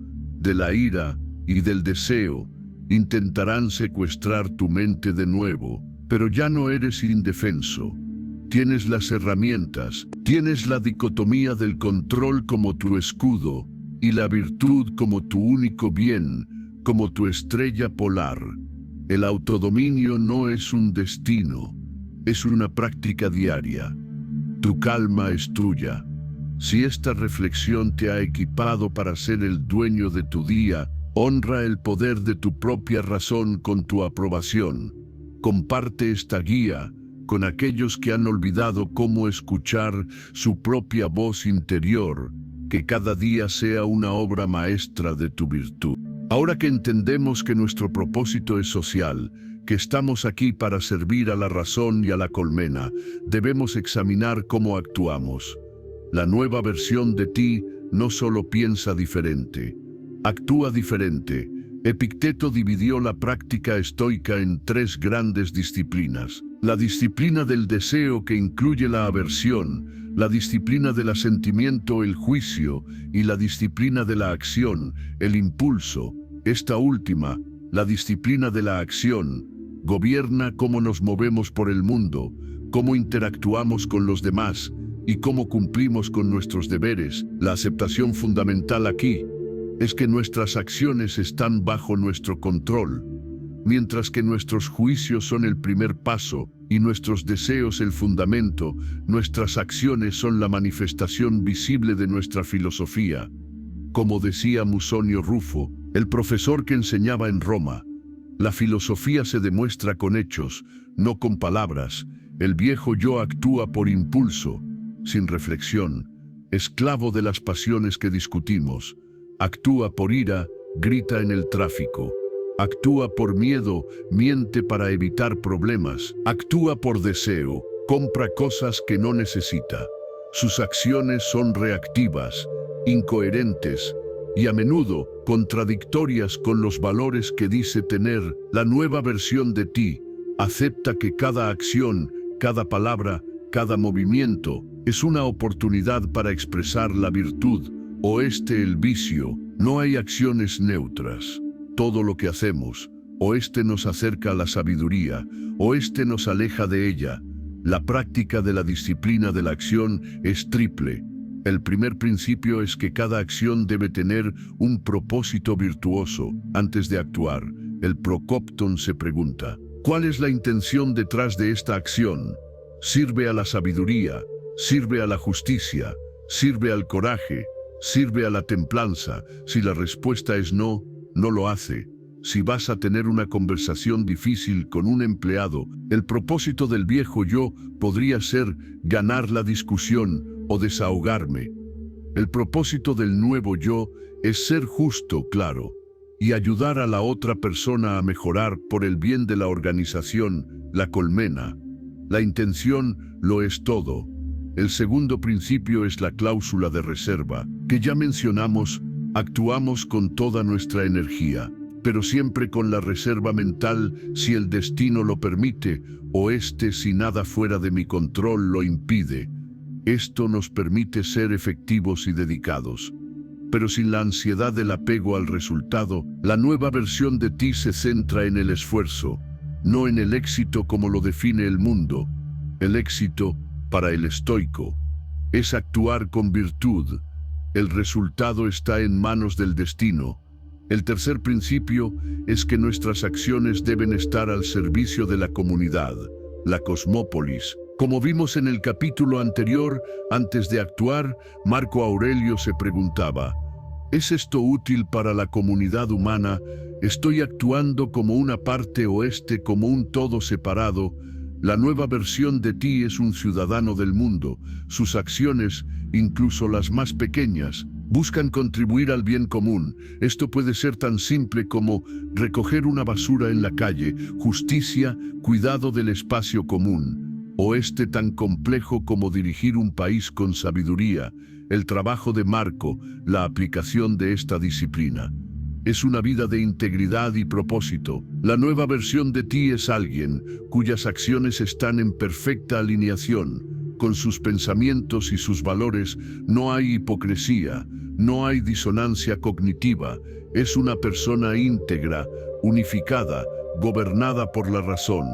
[SPEAKER 1] de la ira y del deseo intentarán secuestrar tu mente de nuevo, pero ya no eres indefenso. Tienes las herramientas, tienes la dicotomía del control como tu escudo y la virtud como tu único bien, como tu estrella polar. El autodominio no es un destino, es una práctica diaria. Tu calma es tuya. Si esta reflexión te ha equipado para ser el dueño de tu día, honra el poder de tu propia razón con tu aprobación. Comparte esta guía con aquellos que han olvidado cómo escuchar su propia voz interior, que cada día sea una obra maestra de tu virtud. Ahora que entendemos que nuestro propósito es social, que estamos aquí para servir a la razón y a la colmena, debemos examinar cómo actuamos. La nueva versión de ti no solo piensa diferente, actúa diferente. Epicteto dividió la práctica estoica en 3 grandes disciplinas. La disciplina del deseo, que incluye la aversión, la disciplina del asentimiento, el juicio, y la disciplina de la acción, el impulso. Esta última, la disciplina de la acción, gobierna cómo nos movemos por el mundo, cómo interactuamos con los demás, y cómo cumplimos con nuestros deberes. La aceptación fundamental aquí es que nuestras acciones están bajo nuestro control, mientras que nuestros juicios son el primer paso y nuestros deseos el fundamento. Nuestras acciones son la manifestación visible de nuestra filosofía. Como decía Musonio Rufo, el profesor que enseñaba en Roma, la filosofía se demuestra con hechos, no con palabras. El viejo yo actúa por impulso, sin reflexión, esclavo de las pasiones que discutimos. Actúa por ira, grita en el tráfico. Actúa por miedo, miente para evitar problemas. Actúa por deseo, compra cosas que no necesita. Sus acciones son reactivas, incoherentes y a menudo contradictorias con los valores que dice tener. La nueva versión de ti Acepta que cada acción, cada palabra, cada movimiento es una oportunidad para expresar la virtud o el vicio. No hay acciones neutras. Todo lo que hacemos, o nos acerca a la sabiduría, o nos aleja de ella. La práctica de la disciplina de la acción es triple. El primer principio es que cada acción debe tener un propósito virtuoso. Antes de actuar, el Procopton se pregunta: ¿cuál es la intención detrás de esta acción? ¿Sirve a la sabiduría? ¿Sirve a la justicia? ¿Sirve al coraje? ¿Sirve a la templanza? Si la respuesta es no, no lo hace. Si vas a tener una conversación difícil con un empleado, el propósito del viejo yo podría ser ganar la discusión o desahogarme. El propósito del nuevo yo es ser justo, claro, y ayudar a la otra persona a mejorar por el bien de la organización, la colmena. La intención lo es todo. El segundo principio es la cláusula de reserva, que ya mencionamos. Actuamos con toda nuestra energía, pero siempre con la reserva mental si el destino lo permite, o si nada fuera de mi control lo impide. Esto nos permite ser efectivos y dedicados. Pero sin la ansiedad del apego al resultado, la nueva versión de ti se centra en el esfuerzo, no en el éxito como lo define el mundo. El éxito, para el estoico, es actuar con virtud. El resultado está en manos del destino. El tercer principio es que nuestras acciones deben estar al servicio de la comunidad, la cosmópolis. Como vimos en el capítulo anterior, antes de actuar, Marco Aurelio se preguntaba: ¿es esto útil para la comunidad humana? ¿Estoy actuando como una parte o como un todo separado? La nueva versión de ti es un ciudadano del mundo. Sus acciones, incluso las más pequeñas, buscan contribuir al bien común. Esto puede ser tan simple como recoger una basura en la calle, justicia, cuidado del espacio común, o tan complejo como dirigir un país con sabiduría. El trabajo de Marco, la aplicación de esta disciplina, es una vida de integridad y propósito. La nueva versión de ti es alguien cuyas acciones están en perfecta alineación con sus pensamientos y sus valores. No hay hipocresía, no hay disonancia cognitiva. Es una persona íntegra, unificada, gobernada por la razón.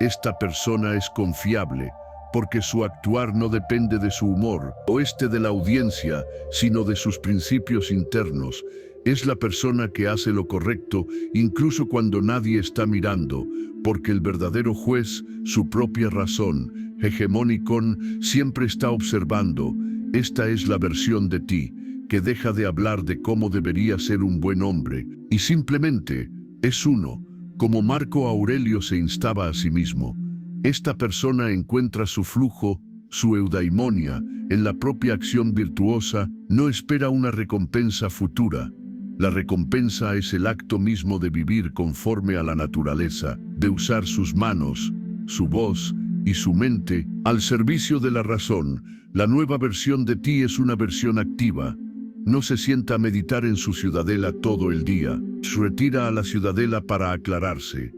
[SPEAKER 1] Esta persona es confiable, porque su actuar no depende de su humor o de la audiencia, sino de sus principios internos. Es la persona que hace lo correcto, incluso cuando nadie está mirando, porque el verdadero juez, su propia razón, hegemónicon, siempre está observando. Esta es la versión de ti, que deja de hablar de cómo debería ser un buen hombre, y simplemente es uno, como Marco Aurelio se instaba a sí mismo. Esta persona encuentra su flujo, su eudaimonia, en la propia acción virtuosa. No espera una recompensa futura. La recompensa es el acto mismo de vivir conforme a la naturaleza, de usar sus manos, su voz y su mente al servicio de la razón. La nueva versión de ti es una versión activa. No se sienta a meditar en su ciudadela todo el día. Se retira a la ciudadela para aclararse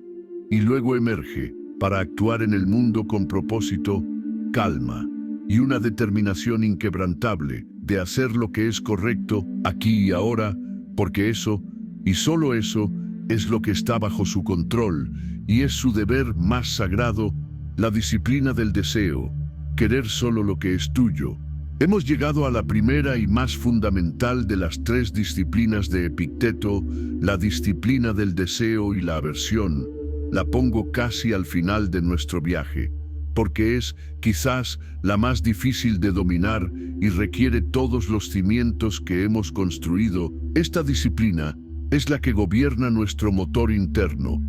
[SPEAKER 1] y luego emerge para actuar en el mundo con propósito, calma y una determinación inquebrantable de hacer lo que es correcto aquí y ahora, porque eso, y solo eso, es lo que está bajo su control y es su deber más sagrado, la disciplina del deseo, querer solo lo que es tuyo. Hemos llegado a la primera y más fundamental de las tres disciplinas de Epicteto, la disciplina del deseo y la aversión. La pongo casi al final de nuestro viaje, porque es, quizás, la más difícil de dominar y requiere todos los cimientos que hemos construido. Esta disciplina es la que gobierna nuestro motor interno,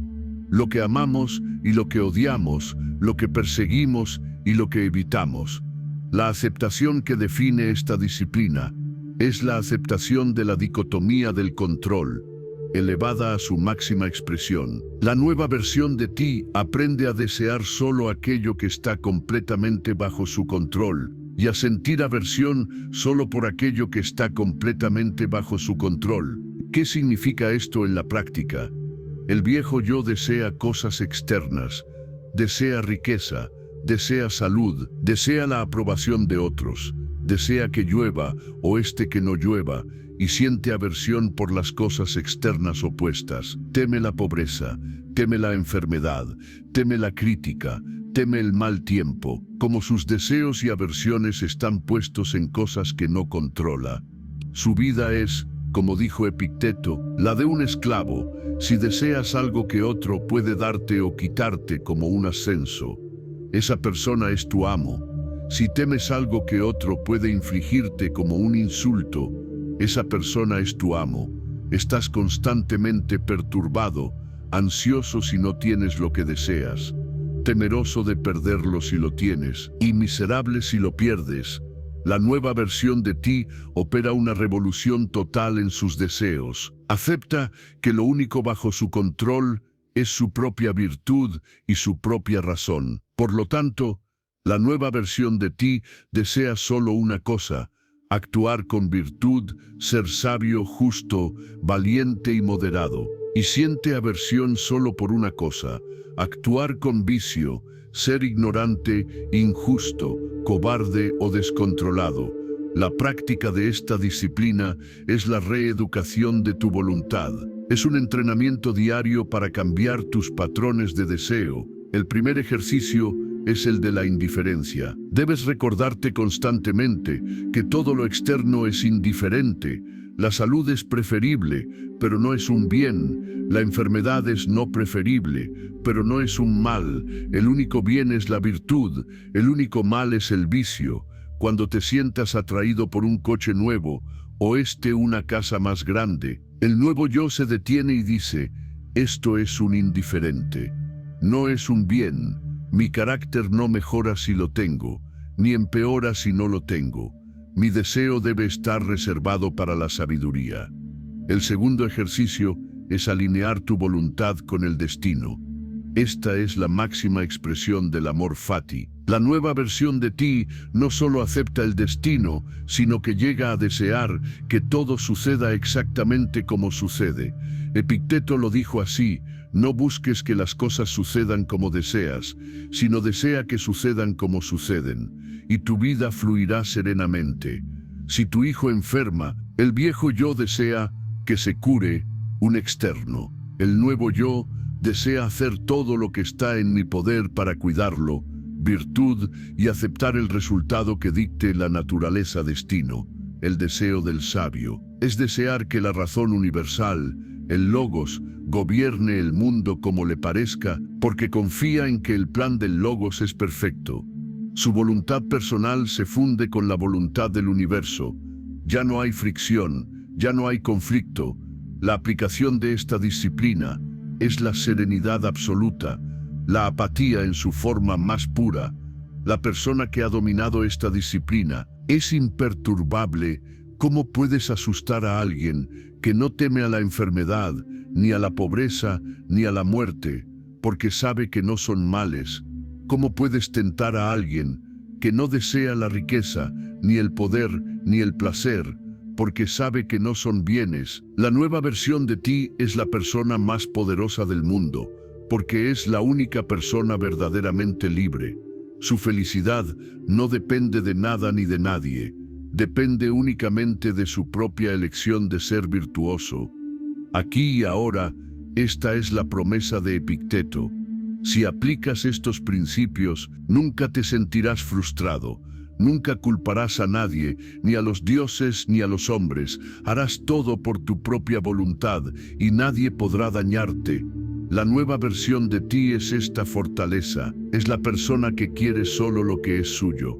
[SPEAKER 1] lo que amamos y lo que odiamos, lo que perseguimos y lo que evitamos. La aceptación que define esta disciplina es la aceptación de la dicotomía del control, elevada a su máxima expresión. La nueva versión de ti aprende a desear solo aquello que está completamente bajo su control y a sentir aversión solo por aquello que está completamente bajo su control. ¿Qué significa esto en la práctica? El viejo yo desea cosas externas, desea riqueza, desea salud, desea la aprobación de otros, desea que llueva o que no llueva, y siente aversión por las cosas externas opuestas. Teme la pobreza, teme la enfermedad, teme la crítica, teme el mal tiempo, como sus deseos y aversiones están puestos en cosas que no controla. Su vida es, como dijo Epicteto, la de un esclavo. Si deseas algo que otro puede darte o quitarte como un ascenso, esa persona es tu amo. Si temes algo que otro puede infligirte como un insulto, esa persona es tu amo. Estás constantemente perturbado, ansioso si no tienes lo que deseas, temeroso de perderlo si lo tienes, y miserable si lo pierdes. La nueva versión de ti opera una revolución total en sus deseos. Acepta que lo único bajo su control es su propia virtud y su propia razón. Por lo tanto, la nueva versión de ti desea solo una cosa: actuar con virtud, ser sabio, justo, valiente y moderado. Y siente aversión solo por una cosa: actuar con vicio, ser ignorante, injusto, cobarde o descontrolado. La práctica de esta disciplina es la reeducación de tu voluntad. Es un entrenamiento diario para cambiar tus patrones de deseo. El primer ejercicio es el de la indiferencia. Debes recordarte constantemente que todo lo externo es indiferente. La salud es preferible, pero no es un bien. La enfermedad es no preferible, pero no es un mal. El único bien es la virtud, el único mal es el vicio. Cuando te sientas atraído por un coche nuevo o una casa más grande, el nuevo yo se detiene y dice: esto es un indiferente. No es un bien. Mi carácter no mejora si lo tengo, ni empeora si no lo tengo. Mi deseo debe estar reservado para la sabiduría. El segundo ejercicio es alinear tu voluntad con el destino. Esta es la máxima expresión del amor fati. La nueva versión de ti no solo acepta el destino, sino que llega a desear que todo suceda exactamente como sucede. Epicteto lo dijo así: no busques que las cosas sucedan como deseas, sino desea que sucedan como suceden, y tu vida fluirá serenamente. Si tu hijo enferma, el viejo yo desea que se cure un externo. El nuevo yo desea hacer todo lo que está en mi poder para cuidarlo, virtud, y aceptar el resultado que dicte la naturaleza destino. El deseo del sabio es desear que la razón universal, el logos, gobierne el mundo como le parezca, porque confía en que el plan del logos es perfecto. Su voluntad personal se funde con la voluntad del universo. Ya no hay fricción, ya no hay conflicto. La aplicación de esta disciplina es la serenidad absoluta, la apatía en su forma más pura. La persona que ha dominado esta disciplina es imperturbable. ¿Cómo puedes asustar a alguien que no teme a la enfermedad, ni a la pobreza, ni a la muerte, porque sabe que no son males? ¿Cómo puedes tentar a alguien que no desea la riqueza, ni el poder, ni el placer, porque sabe que no son bienes? La nueva versión de ti es la persona más poderosa del mundo, porque es la única persona verdaderamente libre. Su felicidad no depende de nada ni de nadie. Depende únicamente de su propia elección de ser virtuoso. Aquí y ahora, esta es la promesa de Epicteto. Si aplicas estos principios, nunca te sentirás frustrado, nunca culparás a nadie, ni a los dioses ni a los hombres. Harás todo por tu propia voluntad y nadie podrá dañarte. La nueva versión de ti es esta fortaleza, es la persona que quiere solo lo que es suyo.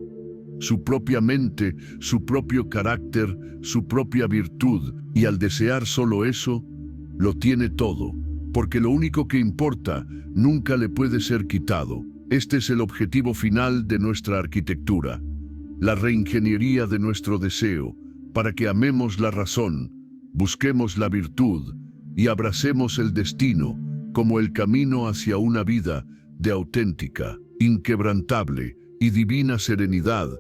[SPEAKER 1] Su propia mente, su propio carácter, su propia virtud, y al desear solo eso, lo tiene todo, porque lo único que importa nunca le puede ser quitado. Este es el objetivo final de nuestra arquitectura, la reingeniería de nuestro deseo, para que amemos la razón, busquemos la virtud y abracemos el destino como el camino hacia una vida de auténtica, inquebrantable y divina serenidad.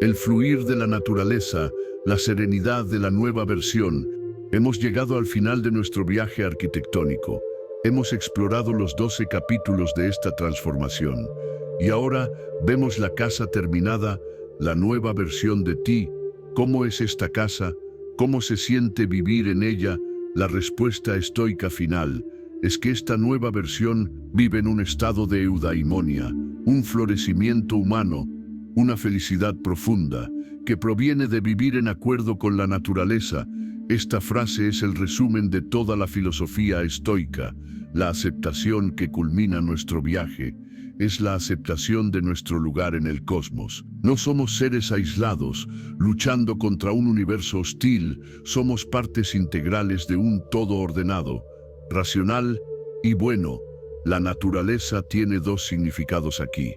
[SPEAKER 1] El fluir de la naturaleza, la serenidad de la nueva versión. Hemos llegado al final de nuestro viaje arquitectónico. Hemos explorado los 12 capítulos de esta transformación y ahora vemos la casa terminada, la nueva versión de ti. ¿Cómo es esta casa? ¿Cómo se siente vivir en ella? La respuesta estoica final es que esta nueva versión vive en un estado de eudaimonia, un florecimiento humano, una felicidad profunda que proviene de vivir en acuerdo con la naturaleza. Esta frase es el resumen de toda la filosofía estoica. La aceptación que culmina nuestro viaje es la aceptación de nuestro lugar en el cosmos. No somos seres aislados, luchando contra un universo hostil. Somos partes integrales de un todo ordenado, racional y bueno. La naturaleza tiene dos significados aquí.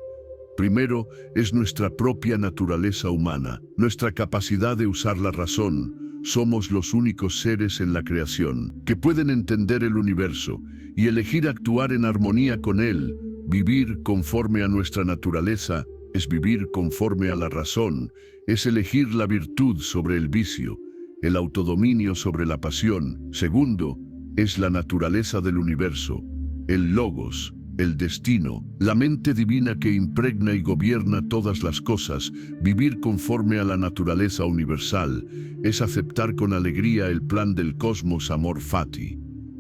[SPEAKER 1] Primero, es nuestra propia naturaleza humana, nuestra capacidad de usar la razón. Somos los únicos seres en la creación que pueden entender el universo y elegir actuar en armonía con él. Vivir conforme a nuestra naturaleza es vivir conforme a la razón, es elegir la virtud sobre el vicio, el autodominio sobre la pasión. Segundo, es la naturaleza del universo, el logos, el destino, la mente divina que impregna y gobierna todas las cosas. Vivir conforme a la naturaleza universal es aceptar con alegría el plan del cosmos amor fati.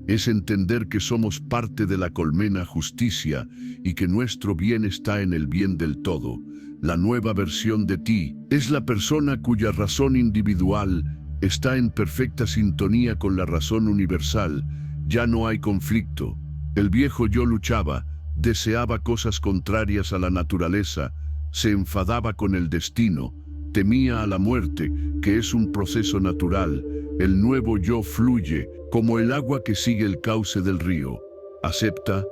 [SPEAKER 1] Es entender que somos parte de la colmena justicia y que nuestro bien está en el bien del todo. La nueva versión de ti es la persona cuya razón individual está en perfecta sintonía con la razón universal. Ya no hay conflicto. El viejo yo luchaba, deseaba cosas contrarias a la naturaleza, se enfadaba con el destino, temía a la muerte, que es un proceso natural. El nuevo yo fluye como el agua que sigue el cauce del río. Acepta,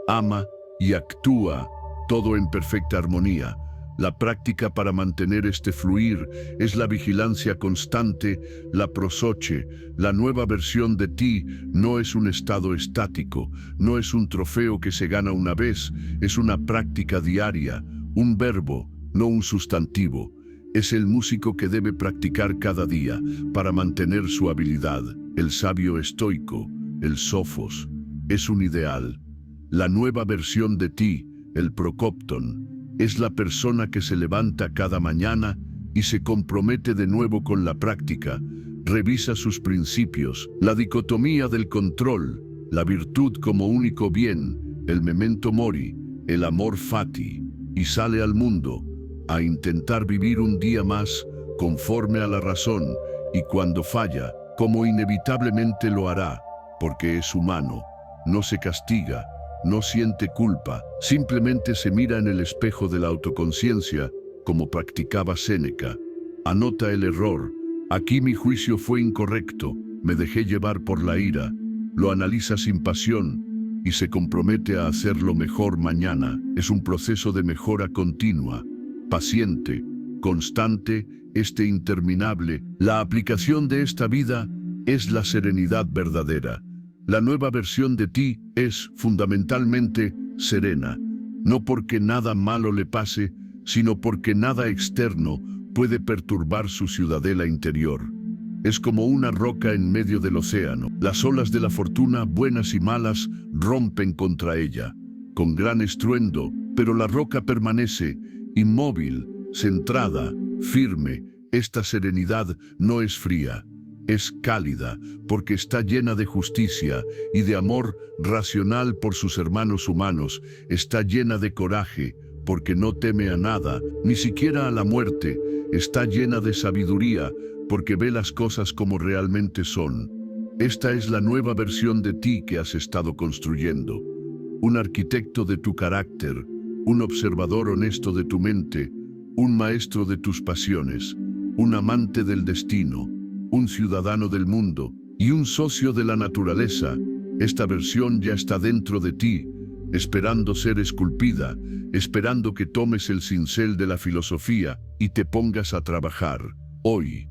[SPEAKER 1] ama y actúa, todo en perfecta armonía. La práctica para mantener este fluir es la vigilancia constante, la prosoche. La nueva versión de ti no es un estado estático, no es un trofeo que se gana una vez, es una práctica diaria, un verbo, no un sustantivo. Es el músico que debe practicar cada día para mantener su habilidad. El sabio estoico, el sofos, es un ideal. La nueva versión de ti, el procopton, es la persona que se levanta cada mañana y se compromete de nuevo con la práctica, revisa sus principios, la dicotomía del control, la virtud como único bien, el memento mori, el amor fati, y sale al mundo a intentar vivir un día más conforme a la razón, y cuando falla, como inevitablemente lo hará, porque es humano, no se castiga, no siente culpa, simplemente se mira en el espejo de la autoconciencia, como practicaba Séneca. Anota el error. Aquí mi juicio fue incorrecto, me dejé llevar por la ira. Lo analiza sin pasión y se compromete a hacerlo mejor mañana. Es un proceso de mejora continua, paciente, constante, interminable. La aplicación de esta vida es la serenidad verdadera. La nueva versión de ti es fundamentalmente serena, no porque nada malo le pase, sino porque nada externo puede perturbar su ciudadela interior. Es como una roca en medio del océano. Las olas de la fortuna, buenas y malas, rompen contra ella, con gran estruendo, pero la roca permanece inmóvil, centrada, firme. Esta serenidad no es fría. Es cálida porque está llena de justicia y de amor racional por sus hermanos humanos. Está llena de coraje porque no teme a nada, ni siquiera a la muerte. Está llena de sabiduría porque ve las cosas como realmente son. Esta es la nueva versión de ti que has estado construyendo. Un arquitecto de tu carácter, un observador honesto de tu mente, un maestro de tus pasiones, un amante del destino, un ciudadano del mundo y un socio de la naturaleza. Esta versión ya está dentro de ti, esperando ser esculpida, esperando que tomes el cincel de la filosofía y te pongas a trabajar. Hoy,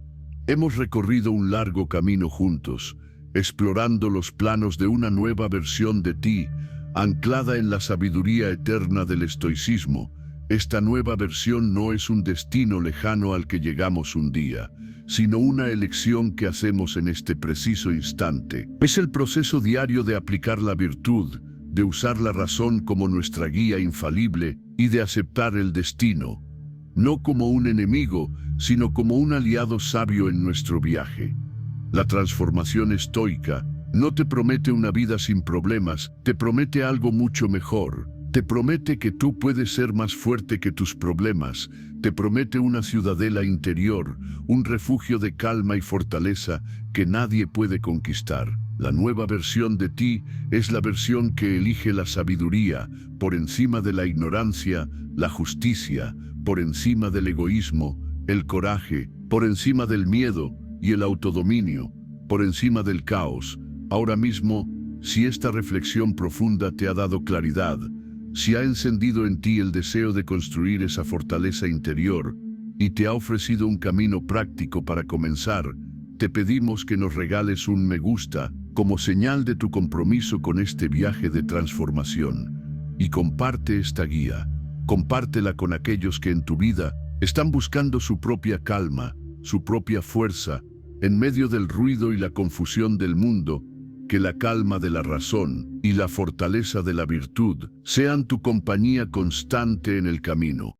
[SPEAKER 1] hemos recorrido un largo camino juntos, explorando los planos de una nueva versión de ti, anclada en la sabiduría eterna del estoicismo. Esta nueva versión no es un destino lejano al que llegamos un día, sino una elección que hacemos en este preciso instante. Es el proceso diario de aplicar la virtud, de usar la razón como nuestra guía infalible y de aceptar el destino, no como un enemigo, sino como un aliado sabio en nuestro viaje. La transformación estoica no te promete una vida sin problemas, te promete algo mucho mejor. Te promete que tú puedes ser más fuerte que tus problemas, te promete una ciudadela interior, un refugio de calma y fortaleza que nadie puede conquistar. La nueva versión de ti es la versión que elige la sabiduría por encima de la ignorancia, la justicia por encima del egoísmo, el coraje por encima del miedo y el autodominio por encima del caos. Ahora mismo, si esta reflexión profunda te ha dado claridad, si ha encendido en ti el deseo de construir esa fortaleza interior y te ha ofrecido un camino práctico para comenzar, te pedimos que nos regales un me gusta como señal de tu compromiso con este viaje de transformación. Y comparte esta guía, compártela con aquellos que en tu vida están buscando su propia calma, su propia fuerza, en medio del ruido y la confusión del mundo. Que la calma de la razón y la fortaleza de la virtud sean tu compañía constante en el camino.